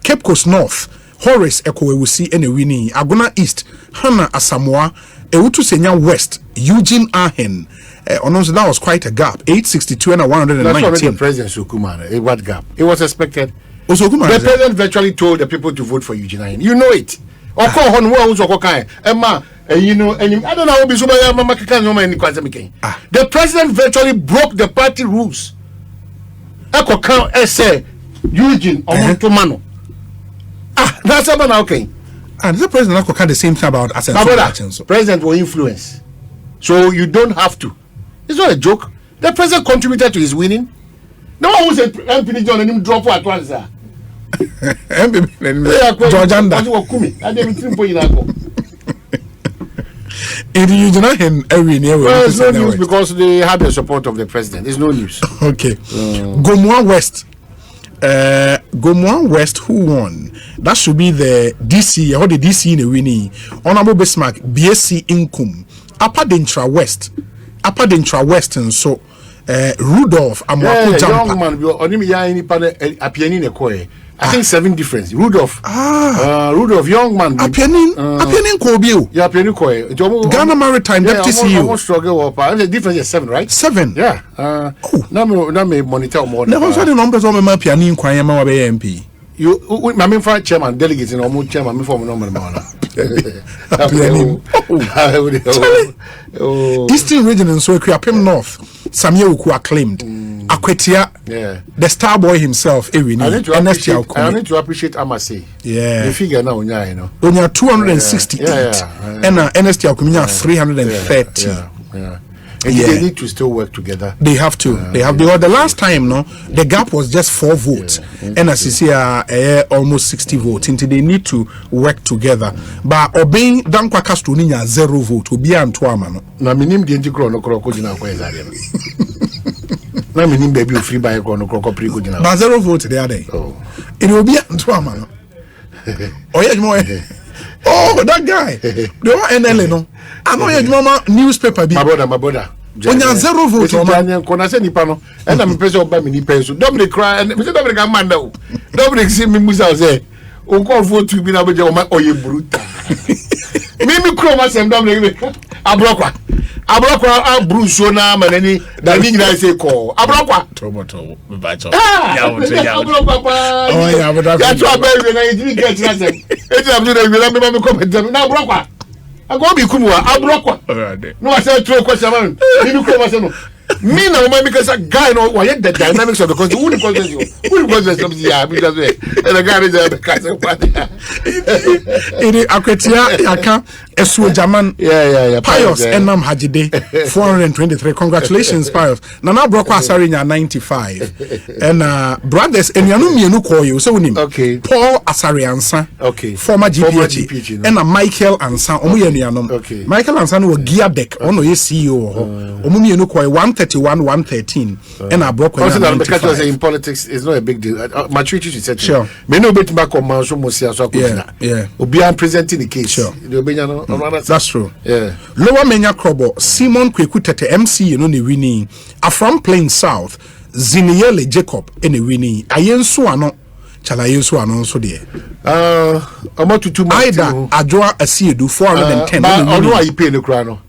[SPEAKER 1] Cape Coast North, Horace Ekowewusi, and Winnie, Agona East, Hannah Asamoah, Ewutu Senya West, Eugene Ahen. That was quite a gap, 862 and 119.
[SPEAKER 2] That's what the President Sukumana. What gap? It was expected. The president virtually told the people to vote for Eugene Ahen. You know it. You know, and I don't know how the president virtually broke the party rules. Eko kan essay Eugene Omontomano. That's about okay.
[SPEAKER 1] And the president can the same thing about
[SPEAKER 2] elections. President will influence. So you don't have to. It's not a joke. The president contributed to his winning. No one will say MP John and him drop at once.
[SPEAKER 1] George Anda. You do not hear every near.
[SPEAKER 2] Well, it's no news because they have the support of the president. It's no news.
[SPEAKER 1] Okay. Gomwa West, who won? That should be the DC, or the DC in the winning. Honorable Bismarck, BSc Income. Upper Dentra West, and so Rudolph Amwako Jampa.
[SPEAKER 2] Young man, only ya any panel apiani ne koe. I think 7 difference. Rudolph. Rudolph, young man.
[SPEAKER 1] Apianin Kobio.
[SPEAKER 2] Yeah, apiani koe.
[SPEAKER 1] Ghana Maritime Deputy CEO.
[SPEAKER 2] Almost struggle. The difference is 7, right?
[SPEAKER 1] 7.
[SPEAKER 2] Yeah. Now me monitor more.
[SPEAKER 1] Never saw the numbers on my pianin crying my MP.
[SPEAKER 2] You, my main for chairman, delegates, and almost chairman, me for number.
[SPEAKER 1] Eastern region and so Kriapim North, Samuel who acclaimed. Akwetia, the star boy himself,
[SPEAKER 2] I need to appreciate Amase.
[SPEAKER 1] Yeah.
[SPEAKER 2] The figure now, you know.
[SPEAKER 1] Only 268. And NST Alcumina 330.
[SPEAKER 2] Yeah. And they need to still work together.
[SPEAKER 1] They have to. Because the last time, the gap was just 4 votes. And as you see, almost 60 votes. Until they need to work together. But obeying Dankwa Castroninia 0 vote will be Antoine.
[SPEAKER 2] Na minim the Anticron Crocodina Quezarian. Na minim baby free by a chrono.
[SPEAKER 1] But 0 vote the other day. It will be Antoine. Oh, yeah, more. Oh, that guy. The one NLA, no. I know your mama newspaper.
[SPEAKER 2] My brother.
[SPEAKER 1] When you're 0 votes,
[SPEAKER 2] and I'm president by many pesos. Dominic cry and Mr. Dominic Amanda. Dominic see me Musa say, oh, call vote to be now with your brute. Mimi Chroma and Dominic Abrokwa, Bruce, Shona, and any that thing I say call Abrokwa.
[SPEAKER 1] Tomato,
[SPEAKER 2] yeah, but that's why I didn't get nothing. It's up to the comment now, Brokwa. I go be Kumua, Abrokwa. No, I said 2 questions. You come me now, because a guy know why the dynamics of the country. Who was something? Yeah, because and the guy is the
[SPEAKER 1] Akwetia Yaka Esu Jaman.
[SPEAKER 2] Yeah.
[SPEAKER 1] Pius Enam Hajide 423. Congratulations, Pius. Nana Brokwa Asarinya 95. And brothers and Yanu call you so him.
[SPEAKER 2] Okay.
[SPEAKER 1] Paul Asariansa.
[SPEAKER 2] Okay.
[SPEAKER 1] Former GPH. And Michael Ansa.
[SPEAKER 2] Okay.
[SPEAKER 1] Michael Ansa was gear deck. Ono ye CEO. Omumi no call 131, 113. And I broke
[SPEAKER 2] in politics is not a big deal. Maturity is said. Sure. Me no bet back on Manso Mosia so
[SPEAKER 1] yeah.
[SPEAKER 2] Obi am presenting the case.
[SPEAKER 1] Sure. That's true.
[SPEAKER 2] Yeah.
[SPEAKER 1] Lower Menya Krobo, Simon Kwekutete MC, you know, the winning. From Plain South, Ziniele Jacob, any winning. Ayensu ano. Chalayensu ano so there.
[SPEAKER 2] About to 2 months.
[SPEAKER 1] Either Adjoa Asiedu 410.
[SPEAKER 2] I know I pay the crown.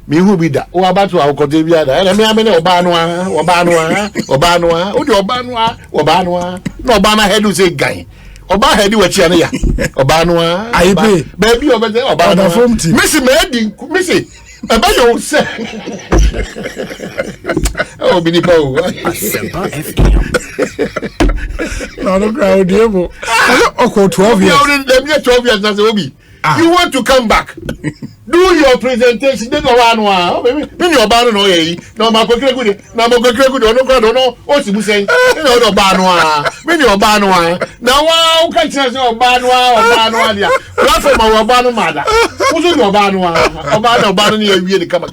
[SPEAKER 2] Me who be that? Oh, about to our Cotavia. And I mean, Obanwa. No, Obana head to say guy. Oba head what Chania. Obanwa. I pay. Baby over there. Obana from Missy Medi. Missy. About your say. Oh, Binipo.
[SPEAKER 1] No, no crowd, dear. Oh, 12 years.
[SPEAKER 2] 12 years, that's Obi. You want to come back? Do your presentation. Then maybe your banner no ye. No, my good. No, my good. No. What's you saying? No, banwa. Maybe your banwa. Now, wow, can't you say banwa or banwa? What from our banner mother? Who's your banwa? Banner near really come.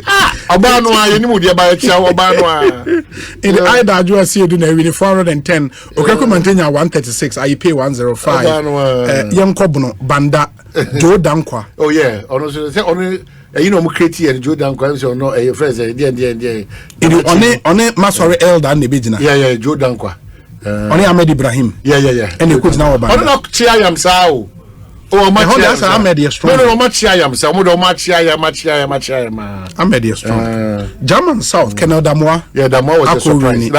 [SPEAKER 2] Ah, banwa. You know, dear, by a chow banwa. In the either you see you doing 410. Okay, maintain 136. I pay 105. Young Kobuno Banda Joe Dankwa. Oh yeah. Only you know, Mukreti and Joe Dankwa. So no, a friend.
[SPEAKER 1] Only Masori Elder and the Bijina.
[SPEAKER 2] Yeah, Joe Dankwa.
[SPEAKER 1] Only Ahmed Ibrahim.
[SPEAKER 2] Yeah.
[SPEAKER 1] And you could now about.
[SPEAKER 2] I'm not Chiam Sao. Oh, much Ahmed is strong. No, much I am. Some much I am.
[SPEAKER 1] Ahmed is strong. German South, Canada Moa.
[SPEAKER 2] Yeah, the more was a surprise.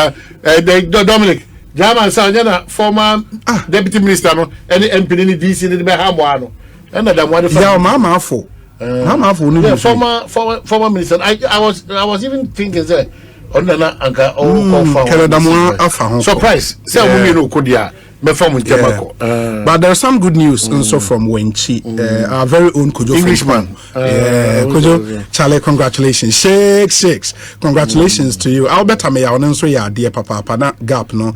[SPEAKER 2] Dominic. German South, former deputy minister, and MP in DC in the Bahamuano. And the one
[SPEAKER 1] for Mama for
[SPEAKER 2] former minister. I was even thinking that on the surprise.
[SPEAKER 1] But there's some good news also from Wenchi, our very own Kojo
[SPEAKER 2] Englishman.
[SPEAKER 1] Kojo, Charlie, congratulations. Shakes. Congratulations to you. Albert Ameya, also ya dear Papa, na gap no,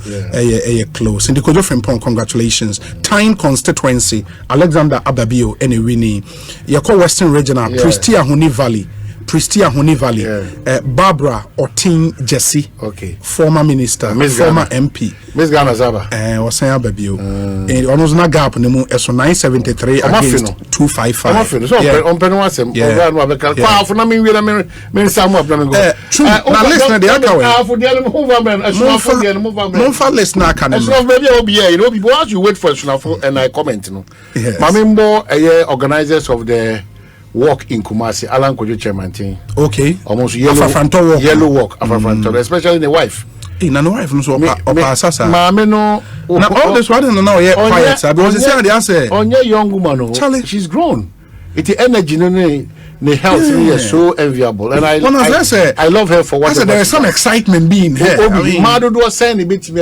[SPEAKER 1] close. In the Kojo Frimpong, congratulations. Tyne constituency, Alexander Ababio, any winning. Yako Western Regional, Pristia Huni Valley. Pristia Honi Valley, Barbara Otin Jesse, former minister, former MP.
[SPEAKER 2] Miss Ghana Zaba.
[SPEAKER 1] Was saying baby, and almost not gap in the moon, so 973 against 255.
[SPEAKER 2] So, on Penwasem, now
[SPEAKER 1] listen, the
[SPEAKER 2] other you wait for Sunafo and I comment. Mamimbo, organizers of the walk in Kumasi, Alan Kojo Chairman.
[SPEAKER 1] Okay.
[SPEAKER 2] Almost yellow walk, especially the wife.
[SPEAKER 1] In an wife, no,
[SPEAKER 2] Mameno.
[SPEAKER 1] Now, all this one, no, yeah, quiet. I was saying the answer.
[SPEAKER 2] On your young woman, Charlie, she's grown. It's the energy, the health is so enviable. And I love her for what
[SPEAKER 1] there is some excitement being here.
[SPEAKER 2] Mado was saying a bit to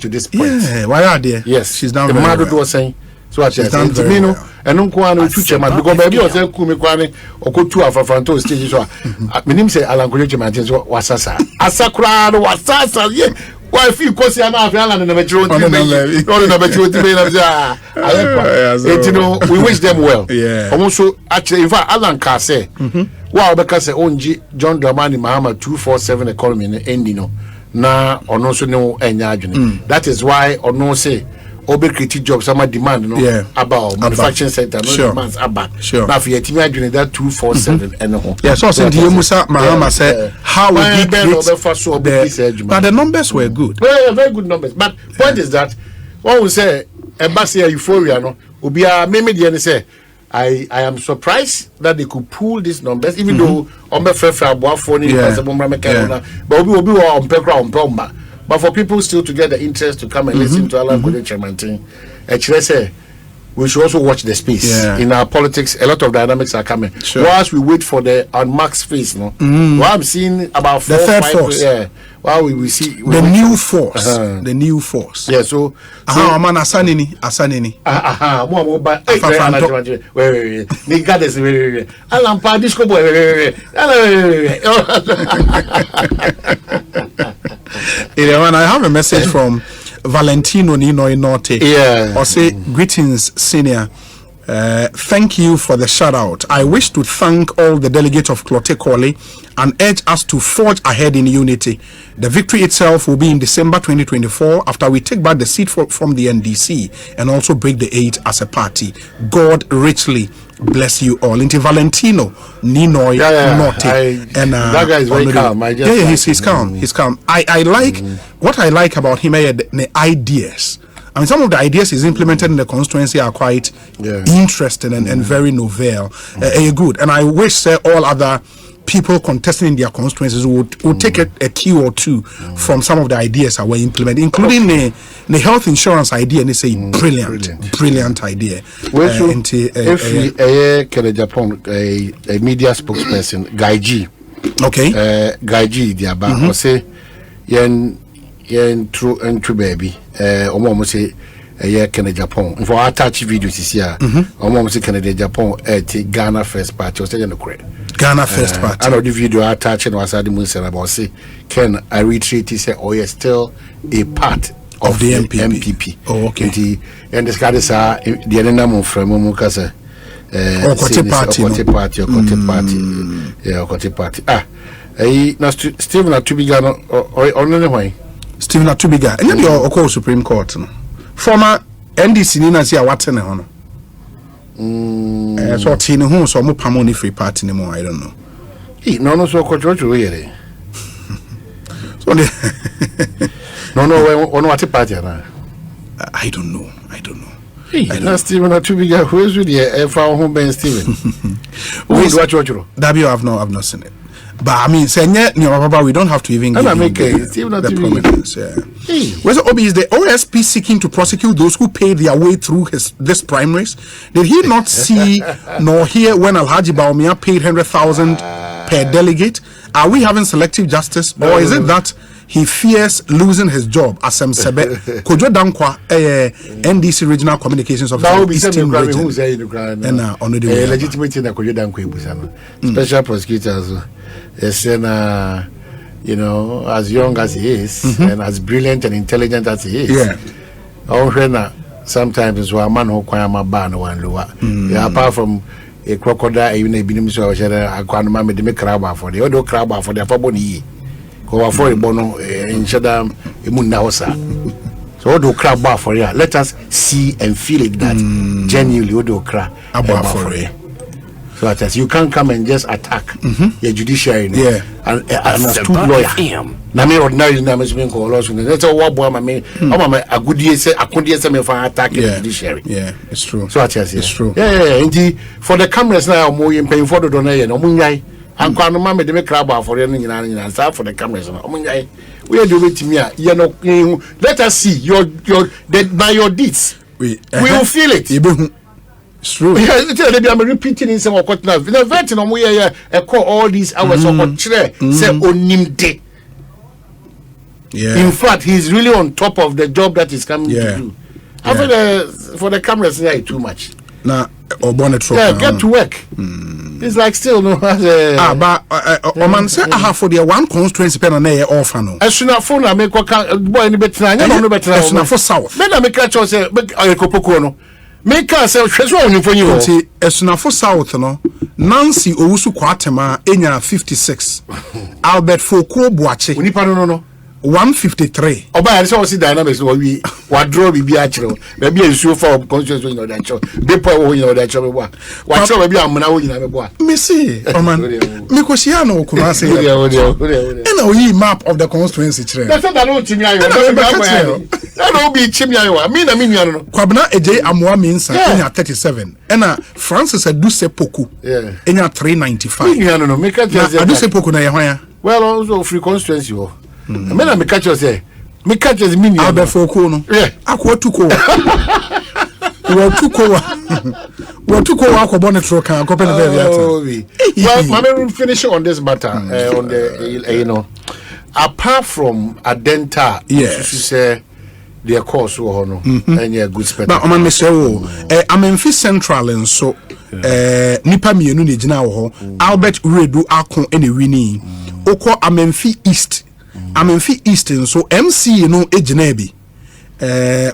[SPEAKER 2] this point.
[SPEAKER 1] Yeah, why are there?
[SPEAKER 2] Yes,
[SPEAKER 1] she's done
[SPEAKER 2] very well. Was saying. So I said, and Unquano future man because baby was a Kumikwane or go to our front stage. So I mean, say Alan Kojo Martins was Asakra was Sasa. Yeah, why if you cause an Alan and a mature you know, we wish them well.
[SPEAKER 1] Yeah,
[SPEAKER 2] also actually, in fact, Alan can say, wow, because John Dramani Mahama 247 economy ending na or no so no any. That is why or no say. Creative jobs, some demand about manufacturing sector, no demands about. Now, if you that 247 and
[SPEAKER 1] yeah, so Musa Mahama said how we did but the numbers were good.
[SPEAKER 2] Well, very good numbers. But point is that one will say embassy euphoria no Ubia maybe say I am surprised that they could pull these numbers, even though on the fair phone but we will be on Pekra. But for people still to get the interest to come and listen to Alan Kojo Chairman, we should also watch the space. In our politics, a lot of dynamics are coming. Whilst we wait for the unmarked space, what I'm seeing about 4
[SPEAKER 1] or 5 force.
[SPEAKER 2] While we see
[SPEAKER 1] the new force. The new force.
[SPEAKER 2] Yeah, so
[SPEAKER 1] man Asanini. I have a message from Valentino Nino Inote. Or say, greetings, senior. Thank you for the shout out. I wish to thank all the delegates of Clote Koli and urge us to forge ahead in unity. The victory itself will be in December 2024 after we take back the seat from the NDC and also break the 8 as a party. God richly bless you all. Into Valentino Ninoy Note. And
[SPEAKER 2] that guy is very calm.
[SPEAKER 1] He's calm. He's calm. I like what I like about him are the ideas. I mean, some of the ideas he's implemented in the constituency are quite interesting and very novel. Good. And I wish all other people contesting in their constituencies would take a cue or two from some of the ideas that were implemented, including the health insurance idea. And it's a brilliant idea.
[SPEAKER 2] If we Japan, a media spokesperson, Guy G.
[SPEAKER 1] Okay.
[SPEAKER 2] Guy G. The about say yen true baby. Omo say Canada Japan. For our touch videos this year, Omo say Canada Japan Ghana First Party. Was no correct.
[SPEAKER 1] Ghana First Party.
[SPEAKER 2] I know the video I touched and was the Musa about say Ken I retreat. He said, "Oh, you're still a part of the MPP."
[SPEAKER 1] Oh, okay.
[SPEAKER 2] And this guy is the enemy from Mukasa.
[SPEAKER 1] Okote Party.
[SPEAKER 2] Yeah, Okote Party. Now Stephen Atubiga on the way.
[SPEAKER 1] Stephen Atubiga. And you are Supreme Court. Former NDC Nina see what's in the so Tina who so more Pamoni Free Party anymore, I don't know.
[SPEAKER 2] No, so Coach really.
[SPEAKER 1] So
[SPEAKER 2] no, on what party?
[SPEAKER 1] I don't know.
[SPEAKER 2] Now Stephen Atubiga, who is with you? From home, Ben Stephen. Who is what you
[SPEAKER 1] Dabio, I've not seen it. But I mean, we don't have to even give the prominence. Where's Obi? Is the OSP seeking to prosecute those who paid their way through this primaries? Did he not see nor hear when Alhaji Baumia paid 100,000 per delegate? Are we having selective justice, or is it that he fears losing his job as Sebe Kojo Dankwa, NDC Regional Communications Officer, Eastern Region, and on the
[SPEAKER 2] legitimate in the Kojo Dankwa, special prosecutors. Yes, and as young as he is, and as brilliant and intelligent as he is, sometimes a man who kwama ban one lower. Apart from a crocodile even a binim so I can't remember the crab for the other crab for the faboni go for a bono in Shadam Imunaosa. So do crab bar for you. Let us see and feel it that genuinely do crab bar for you. So that as you can't come and just attack your judiciary and a astute lawyer. Na me ordinary na me speak ko lawsuit. That's all what me a good year say I couldn't say me for attacking the judiciary.
[SPEAKER 1] Yeah, it's true.
[SPEAKER 2] So that is
[SPEAKER 1] it's true.
[SPEAKER 2] Yeah. Indeed, for the cameras now mo yin paying for the donor no munyai. And kwa no ma me de me crab for the nyina for the cameras no munyai. We do it to me you know let us see your by your deeds. We will feel it.
[SPEAKER 1] It's true.
[SPEAKER 2] I'm repeating in some of what now. The vet no we call all these hours of what say onim de.
[SPEAKER 1] Yeah.
[SPEAKER 2] In fact, he's really on top of the job that is coming to do. For the cameras, too much.
[SPEAKER 1] Nah, or bonnet
[SPEAKER 2] get to work. It's like still no.
[SPEAKER 1] But man say I have for the one constituency pen on air orphan.
[SPEAKER 2] As soon as phone I make what boy any better. I no better.
[SPEAKER 1] As soon for south.
[SPEAKER 2] Then I make catch us say Kopokono. Make us say she's one for you.
[SPEAKER 1] See, as soon for south no. Nancy Owusu Kwatema enya 56. Albert Foucault Boache.
[SPEAKER 2] Unipa no.
[SPEAKER 1] 153.
[SPEAKER 2] Oba I see dynamics we draw be actually maybe a show for conscious in that show be power in that show what show maybe am na we na boa
[SPEAKER 1] me see o man me ko share no kuma say and we map of the constituency chire
[SPEAKER 2] that's that no timi ayo that no be timi ayo me na me nua no
[SPEAKER 1] Kwabena Ejay Amoa Mensa enya 37 and Francis Aduse Poku enya 395
[SPEAKER 2] nua no me ka
[SPEAKER 1] Aduse Poku na ye hwan ya
[SPEAKER 2] well also free constituency ho me na me catch you say me catch as mini
[SPEAKER 1] Albert Foucault no akwa tuko watuko wako bonnet roka akope na baby
[SPEAKER 2] well mama finish on this matter on the you know apart from Adenta say their course wo no and a good spectacle
[SPEAKER 1] but man me say wo Amenfi Central and so nipa mienu ne gina wo ho Albert Uredu akon ene wini okọ Amenfi East so MC no ejina bi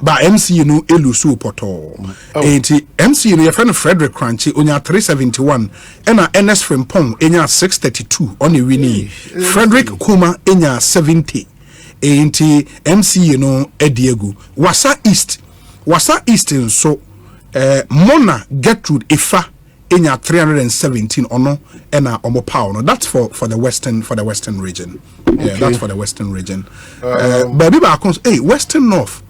[SPEAKER 1] ba MC no elusu poto enti MC no your friend Frederick Cranchi onya 371 ena NS Frimpong enya 632 on the winning Frederick Kuma enya 70 enti MC no ediegu Wasa East so Mona Gertrude Ifa enya 317 ono ena omo power no that's for the western region. Yeah, that's for the western region. But people are Western North.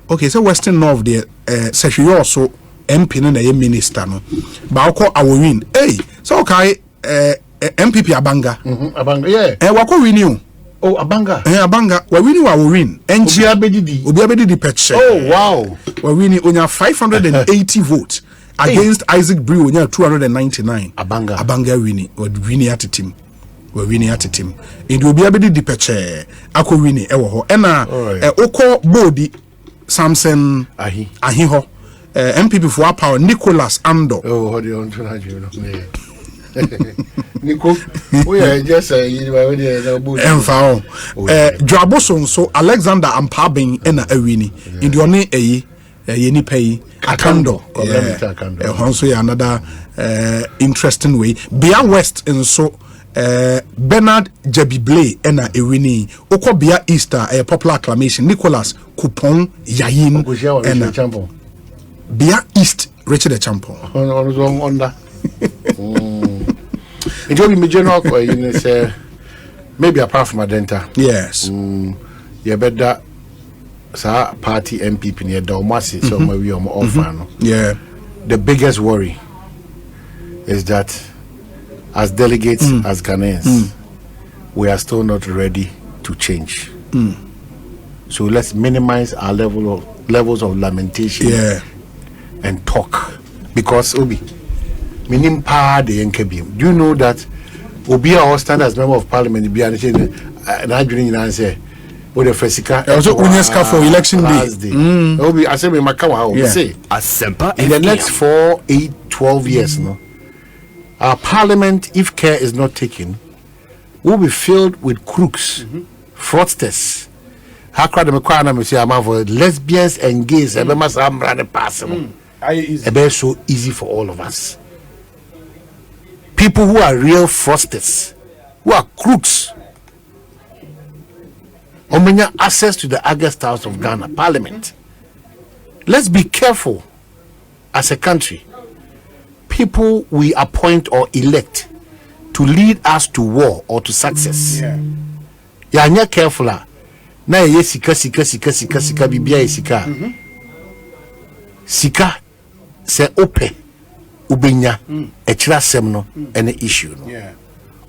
[SPEAKER 1] Okay, so Western North there say you also MP na ye minister no. But I call our win. Hey, so okay MPP Abanga.
[SPEAKER 2] Abanga, yeah.
[SPEAKER 1] Wako win.
[SPEAKER 2] Oh, Abanga.
[SPEAKER 1] Abanga, we win our win.
[SPEAKER 2] Obi abedidi
[SPEAKER 1] peche.
[SPEAKER 2] Oh, wow.
[SPEAKER 1] We win onya 580 votes against Isaac Brew onya 299. Abanga win at team. We winning at team. It will be a bit depeche. Ako winning ewo ena oko body Samson Ahiho MPP for power Nicholas Ando.
[SPEAKER 2] Oh, what do you want to Nico, we are just
[SPEAKER 1] Draboson so Alexander Ampabing ena awini. Indione yeni pay Akando. Also another interesting way. Bia West and so Bernard Jebible ena ewini Okobia Easter a popular acclamation Nicholas Coupon Yayin ena Bia East Richard the Champion
[SPEAKER 2] on that it will be general you say maybe apart from Adenta
[SPEAKER 1] yes
[SPEAKER 2] you better sa party MPP near Dalmasi so maybe on offer
[SPEAKER 1] yeah
[SPEAKER 2] the biggest worry is that as delegates, as Ghanaians, we are still not ready to change. So let's minimize our levels of lamentation and talk. Because Obi, minim pa de NKB. Do you know that Obi our stand as member of parliament be and say the Fesika
[SPEAKER 1] also Unesca for election day.
[SPEAKER 2] Obi I say me makawa say in the next 4, 8, 12 years no. Our parliament, if care is not taken, will be filled with crooks, fraudsters. How crowd them for lesbians and gays? It be so easy for all of us. people who are real fraudsters, who are crooks. Omenya access to the August House of Ghana Parliament. Let's be careful as a country. People we appoint or elect to lead us to war or to success. Ya anya careful na ye sika bibia ye sika. Sika se ope ubenya ekira sem no ene issue no.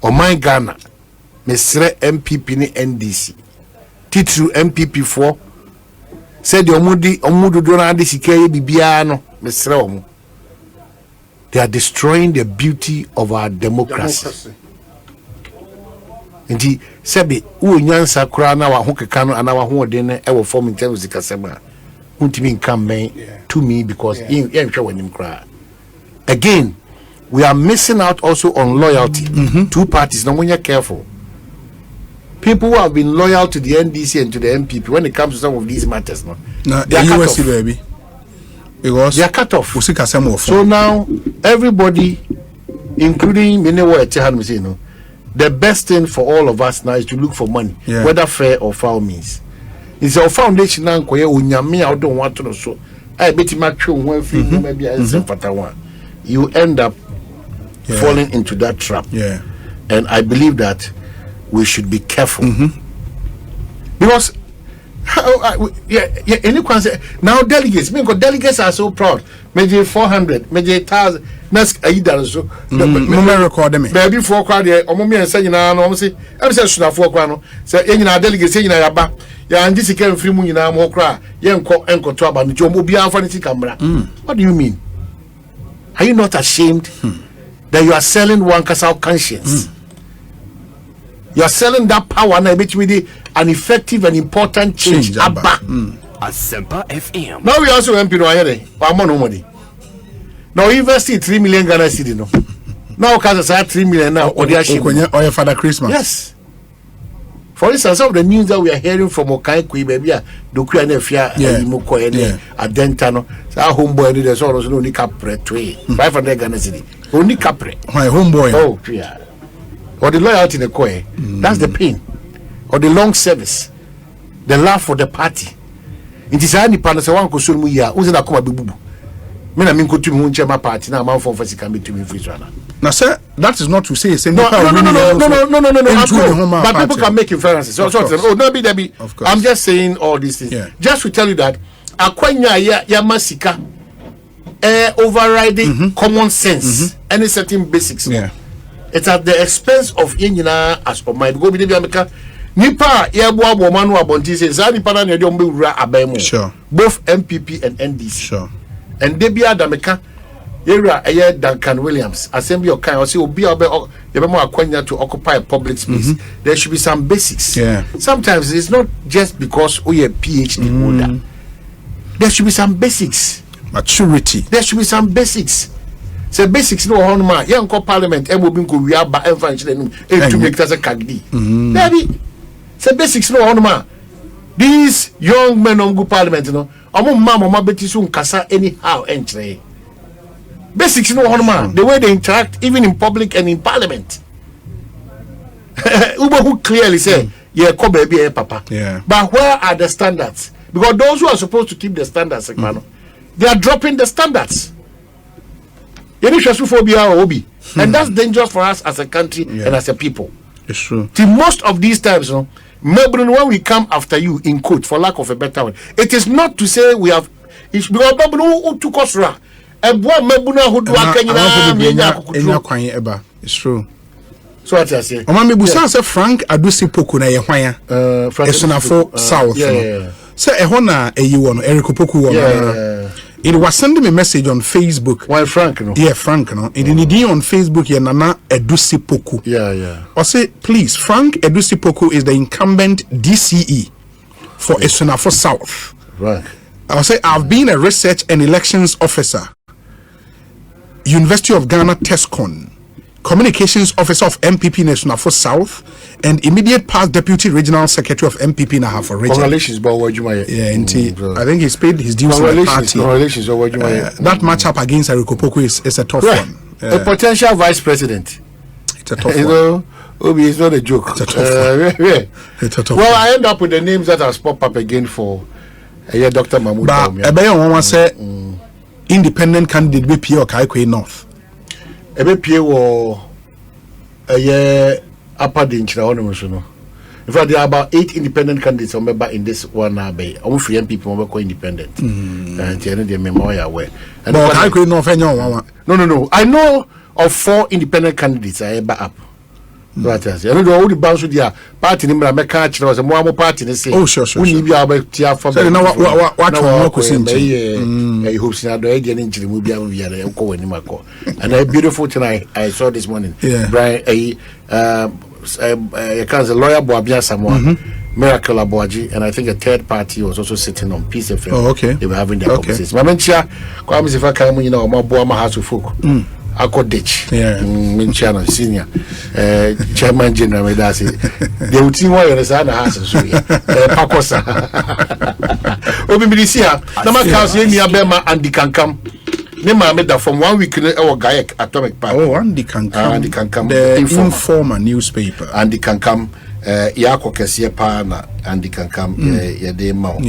[SPEAKER 2] O my Ghana mesre MPP ni NDC. Titru MPP 4 said omudu do na de sika ye bibia no mesre omu. They are destroying the beauty of our democracy. Indeed, Sebi, who nyansa kura na wa hokeka no ana wa hoden e wo form in terms of kasema. Untimi come to me because in him cry. Again, we are missing out also on loyalty. Two parties, now when you're careful. People who have been loyal to the NDC and to the MPP when it comes to some of these matters, no, they are cut off. Baby. Because they are cut off. So now everybody, including the best thing for all of us now is to look for money, whether fair or foul means. It's our foundation now. I don't want to know so. I bet you maybe you end up falling into that trap. And I believe that we should be careful because anyone say now delegates because delegates are so proud. Maybe 400, maybe 1,000. Next either so.
[SPEAKER 1] Record me.
[SPEAKER 2] Maybe 4 crowd here. Omomi and say no say. I'm say should have 4 crowd no. Say any delegates say na yaba. Ya andi sika free mu nyina mo kra. Ye enko to aba no jomo bia afa ni camera. What do you mean? Are you not ashamed that you are selling one kasal conscience? You are selling that power now between an effective and important change. Abba.
[SPEAKER 3] Asempa FM.
[SPEAKER 2] Now we also MP no ayere. Wa no money. Now invest 3 million Ghana cedi no. Now cause say 3 million now
[SPEAKER 1] or Father Christmas.
[SPEAKER 2] Yes. For instance, some of the news that we are hearing from Okaikui baby doku na fia imoko ene adenta no. Say homeboy ni dey so no ni capre 500 Ghana cedi. Only capre.
[SPEAKER 1] My homeboy.
[SPEAKER 2] Oh, yeah. Or the loyalty in the core. That's the pain. Or the long service. The love for the party. It is any partner say one ko so mu ya. Unze na koma bebubu. Me na min ko tumi hu nche ma party na man for can be tumi free so na.
[SPEAKER 1] Now sir, that is not to say
[SPEAKER 2] no. But people can make inferences. So no be. I'm just saying all these things. Just to tell you that akwanya ya masika overriding common sense any certain basics. It's at the expense of Yina as for my go be America. Nipa Yabuabo Manu Abonti says Zani Pana Yomura Abemo.
[SPEAKER 1] Sure.
[SPEAKER 2] Both MPP and NDC.
[SPEAKER 1] Sure.
[SPEAKER 2] And Debia Dameka Yera Ayer Duncan Williams, Assembly of Kai, or see Obi Yabemo Aquanya to occupy a public space. There should be some basics. Sometimes it's not just because we are PhD holder. There should be some basics.
[SPEAKER 1] Maturity.
[SPEAKER 2] There should be some basics. Say basics no on man. Young parliament ebo bin ko wi aba enfa nchile to make that a kagdi. Daddy. Say basics no on man. These young men on go parliament no. Omo mama beti so nkasa anyhow enchile. Basics no on man. The way they interact even in public and in parliament. Ubo who clearly say yeah ko baby papa. But where are the standards? Because those who are supposed to keep the standards they are dropping the standards. And that's dangerous for us as a country and as a people.
[SPEAKER 1] It's true.
[SPEAKER 2] Till most of these times, Melbourne, when we come after you in quote, for lack of a better word, it is not to say we have. It's because who took us ra.
[SPEAKER 1] It's true.
[SPEAKER 2] So what I say?
[SPEAKER 1] Say Frank Adusi Poku na yehwan Esonafo South. Say ehona eyi wono Eric Poku wono. It was sending me a message on Facebook.
[SPEAKER 2] Why Frank no?
[SPEAKER 1] Yeah, Frank no. It in the on Facebook yeah Nana Edusi Poku. I say please, Frank Edusi Poku is the incumbent DCE for Esonafo South.
[SPEAKER 2] Right.
[SPEAKER 1] I say I've been a research and elections officer, University of Ghana TESCON, communications officer of MPP National for South, and immediate past deputy regional secretary of MPP Naha for region.
[SPEAKER 2] Congratulations,
[SPEAKER 1] I think he's paid his dues to the party.
[SPEAKER 2] Congratulations,
[SPEAKER 1] that matchup against Eriko Poku is a tough one.
[SPEAKER 2] A potential vice president.
[SPEAKER 1] It's a tough
[SPEAKER 2] you know, Obi is not a joke.
[SPEAKER 1] It's a tough one. It's a tough
[SPEAKER 2] well,
[SPEAKER 1] one.
[SPEAKER 2] I end up with the names that have popped up again for Dr. Mahmoud.
[SPEAKER 1] But Ebeyon say independent candidate be P.O. Kaikwe North.
[SPEAKER 2] Ebe P.O. or upper Dinchra. In fact, there are about 8 independent candidates in this one now. Almost 3 people who are independent. And the memoir aware.
[SPEAKER 1] But Kaikwe North,
[SPEAKER 2] no. I know of 4 independent candidates I ever up. Right, I don't know all the bounce with your party name. I catch was a more party. They say,
[SPEAKER 1] oh, sure.
[SPEAKER 2] We need to be able to
[SPEAKER 1] so now what was in
[SPEAKER 2] I hope so. The Indian injury will be able to go in Mako. And a beautiful tonight I saw this morning.
[SPEAKER 1] Yeah.
[SPEAKER 2] Brian, a council lawyer, Boabia, someone. Miracle Abuaji, and I think a third party was also sitting on Peace FM.
[SPEAKER 1] Oh, okay.
[SPEAKER 2] They were having their conversations. Mamentia, Kwame if I come, you know, more Boama has to folk. I got ditch.
[SPEAKER 1] Yeah.
[SPEAKER 2] Minchano, senior, chairman general, that's it. They would see why you're the son of Hassan. Pacosa. Obi Milicia, Namaka, Yemia Bema, and the Kankam. Nema made that from 1 week or Gayak Atomic Park.
[SPEAKER 1] Oh, and the Kankam. The Informer newspaper.
[SPEAKER 2] And the Kankam. Yako Kessia Pana and the Kankam, Yademo.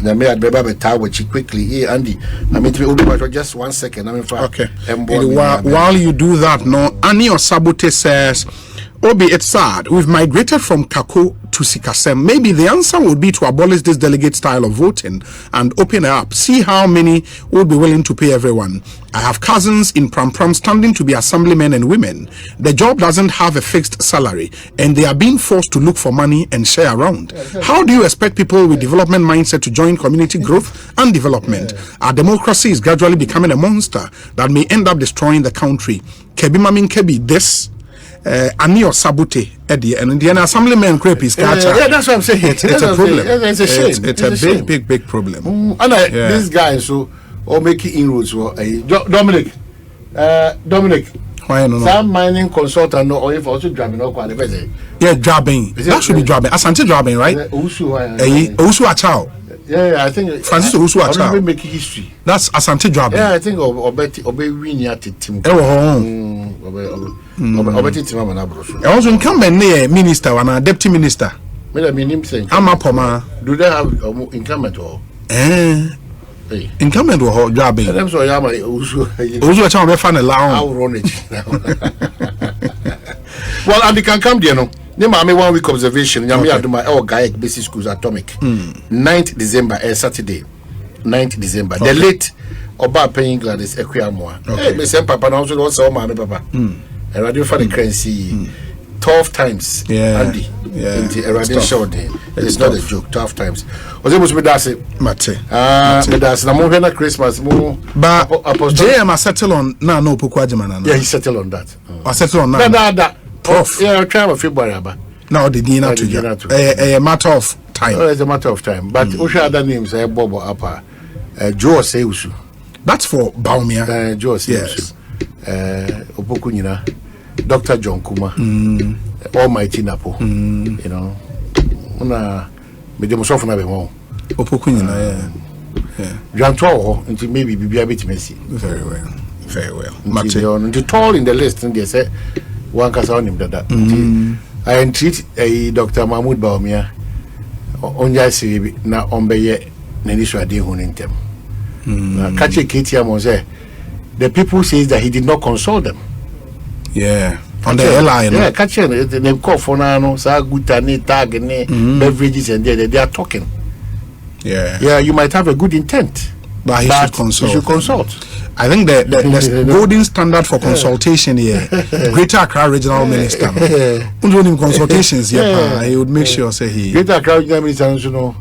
[SPEAKER 2] The mayor Beba Tower quickly, Andy. I mean, to just 1 second. I mean,
[SPEAKER 1] okay. While you do that, no, Annie or Sabote says, Obi, it's sad. We've migrated from Kako to Sikasem. Maybe the answer would be to abolish this delegate style of voting and open it up. See how many would be willing to pay everyone. I have cousins in Pram Pram standing to be assemblymen and women. The job doesn't have a fixed salary and they are being forced to look for money and share around. How do you expect people with development mindset to join community growth and development? Our democracy is gradually becoming a monster that may end up destroying the country. Kebi Mamin Kebi, this Ani or Sabote Eddie and the assemblyman crepe is
[SPEAKER 2] yeah, that's what I'm saying.
[SPEAKER 1] It's a problem.
[SPEAKER 2] It's a shame.
[SPEAKER 1] It's a big problem.
[SPEAKER 2] And this guy so or making inroads for Dominic.
[SPEAKER 1] Why no?
[SPEAKER 2] Some mining consultant or if also driving or quality.
[SPEAKER 1] Yeah, driving. That should be driving. Asante driving, right? Usu Achao.
[SPEAKER 2] Yeah, I think
[SPEAKER 1] Francis Usu Achao.
[SPEAKER 2] Making history.
[SPEAKER 1] That's Asante driving.
[SPEAKER 2] Yeah, I think obey win at team.
[SPEAKER 1] Also incumbent minister and deputy minister.
[SPEAKER 2] Amapoma. Do they have incumbent or?
[SPEAKER 1] Incumbent or job.
[SPEAKER 2] I'm sorry, I'm also
[SPEAKER 1] a child of a
[SPEAKER 2] I'll run it now. Well, and they can come there, no. Name 1 week observation. Yami do my guy basic schools atomic. 9th December, Saturday. 9th December. The late Oba paying Gladys Equiamoa. Okay. Me say Papa now also say Mama Papa. And radio for the currency 12 times.
[SPEAKER 1] Yeah.
[SPEAKER 2] Andy. Yeah. Into a radio show day. It's not a joke. 12 times. Was able to be that
[SPEAKER 1] Mate.
[SPEAKER 2] That's na mo na Christmas mo.
[SPEAKER 1] But JM settle on no Pokwajiman.
[SPEAKER 2] Yeah, he settled on that.
[SPEAKER 1] I settle on that. Prof.
[SPEAKER 2] Yeah, try of February about.
[SPEAKER 1] Now the dinner to you. A matter of time.
[SPEAKER 2] Oh, it's a matter of time. But Usha other names Bobo Apa. Joe Seusu.
[SPEAKER 1] That's for Baumia.
[SPEAKER 2] Joe Seusu. Opokunyina. Dr. John Kuma. Almighty Napo. You know. Una medium soft na be mo.
[SPEAKER 1] Opokunyina, yeah.
[SPEAKER 2] Janto until maybe be a bit messy.
[SPEAKER 1] Very well.
[SPEAKER 2] The tall in the list and they say one can sound him that. I entreat a Dr. Mahmoud Baumia on Yasi na Ombeye Nenisha de Hunintem. Catch a KTM the people say that he did not consult them.
[SPEAKER 1] Yeah. On the airline.
[SPEAKER 2] Yeah, catch they call for now, so good and tag and beverages and they are talking. Yeah, you might have a good intent.
[SPEAKER 1] But he should consult. I think the golden standard for consultation here, Greater Accra Regional Minister. Consultations here, he would make sure say he.
[SPEAKER 2] Greater Accra Regional Minister, you know.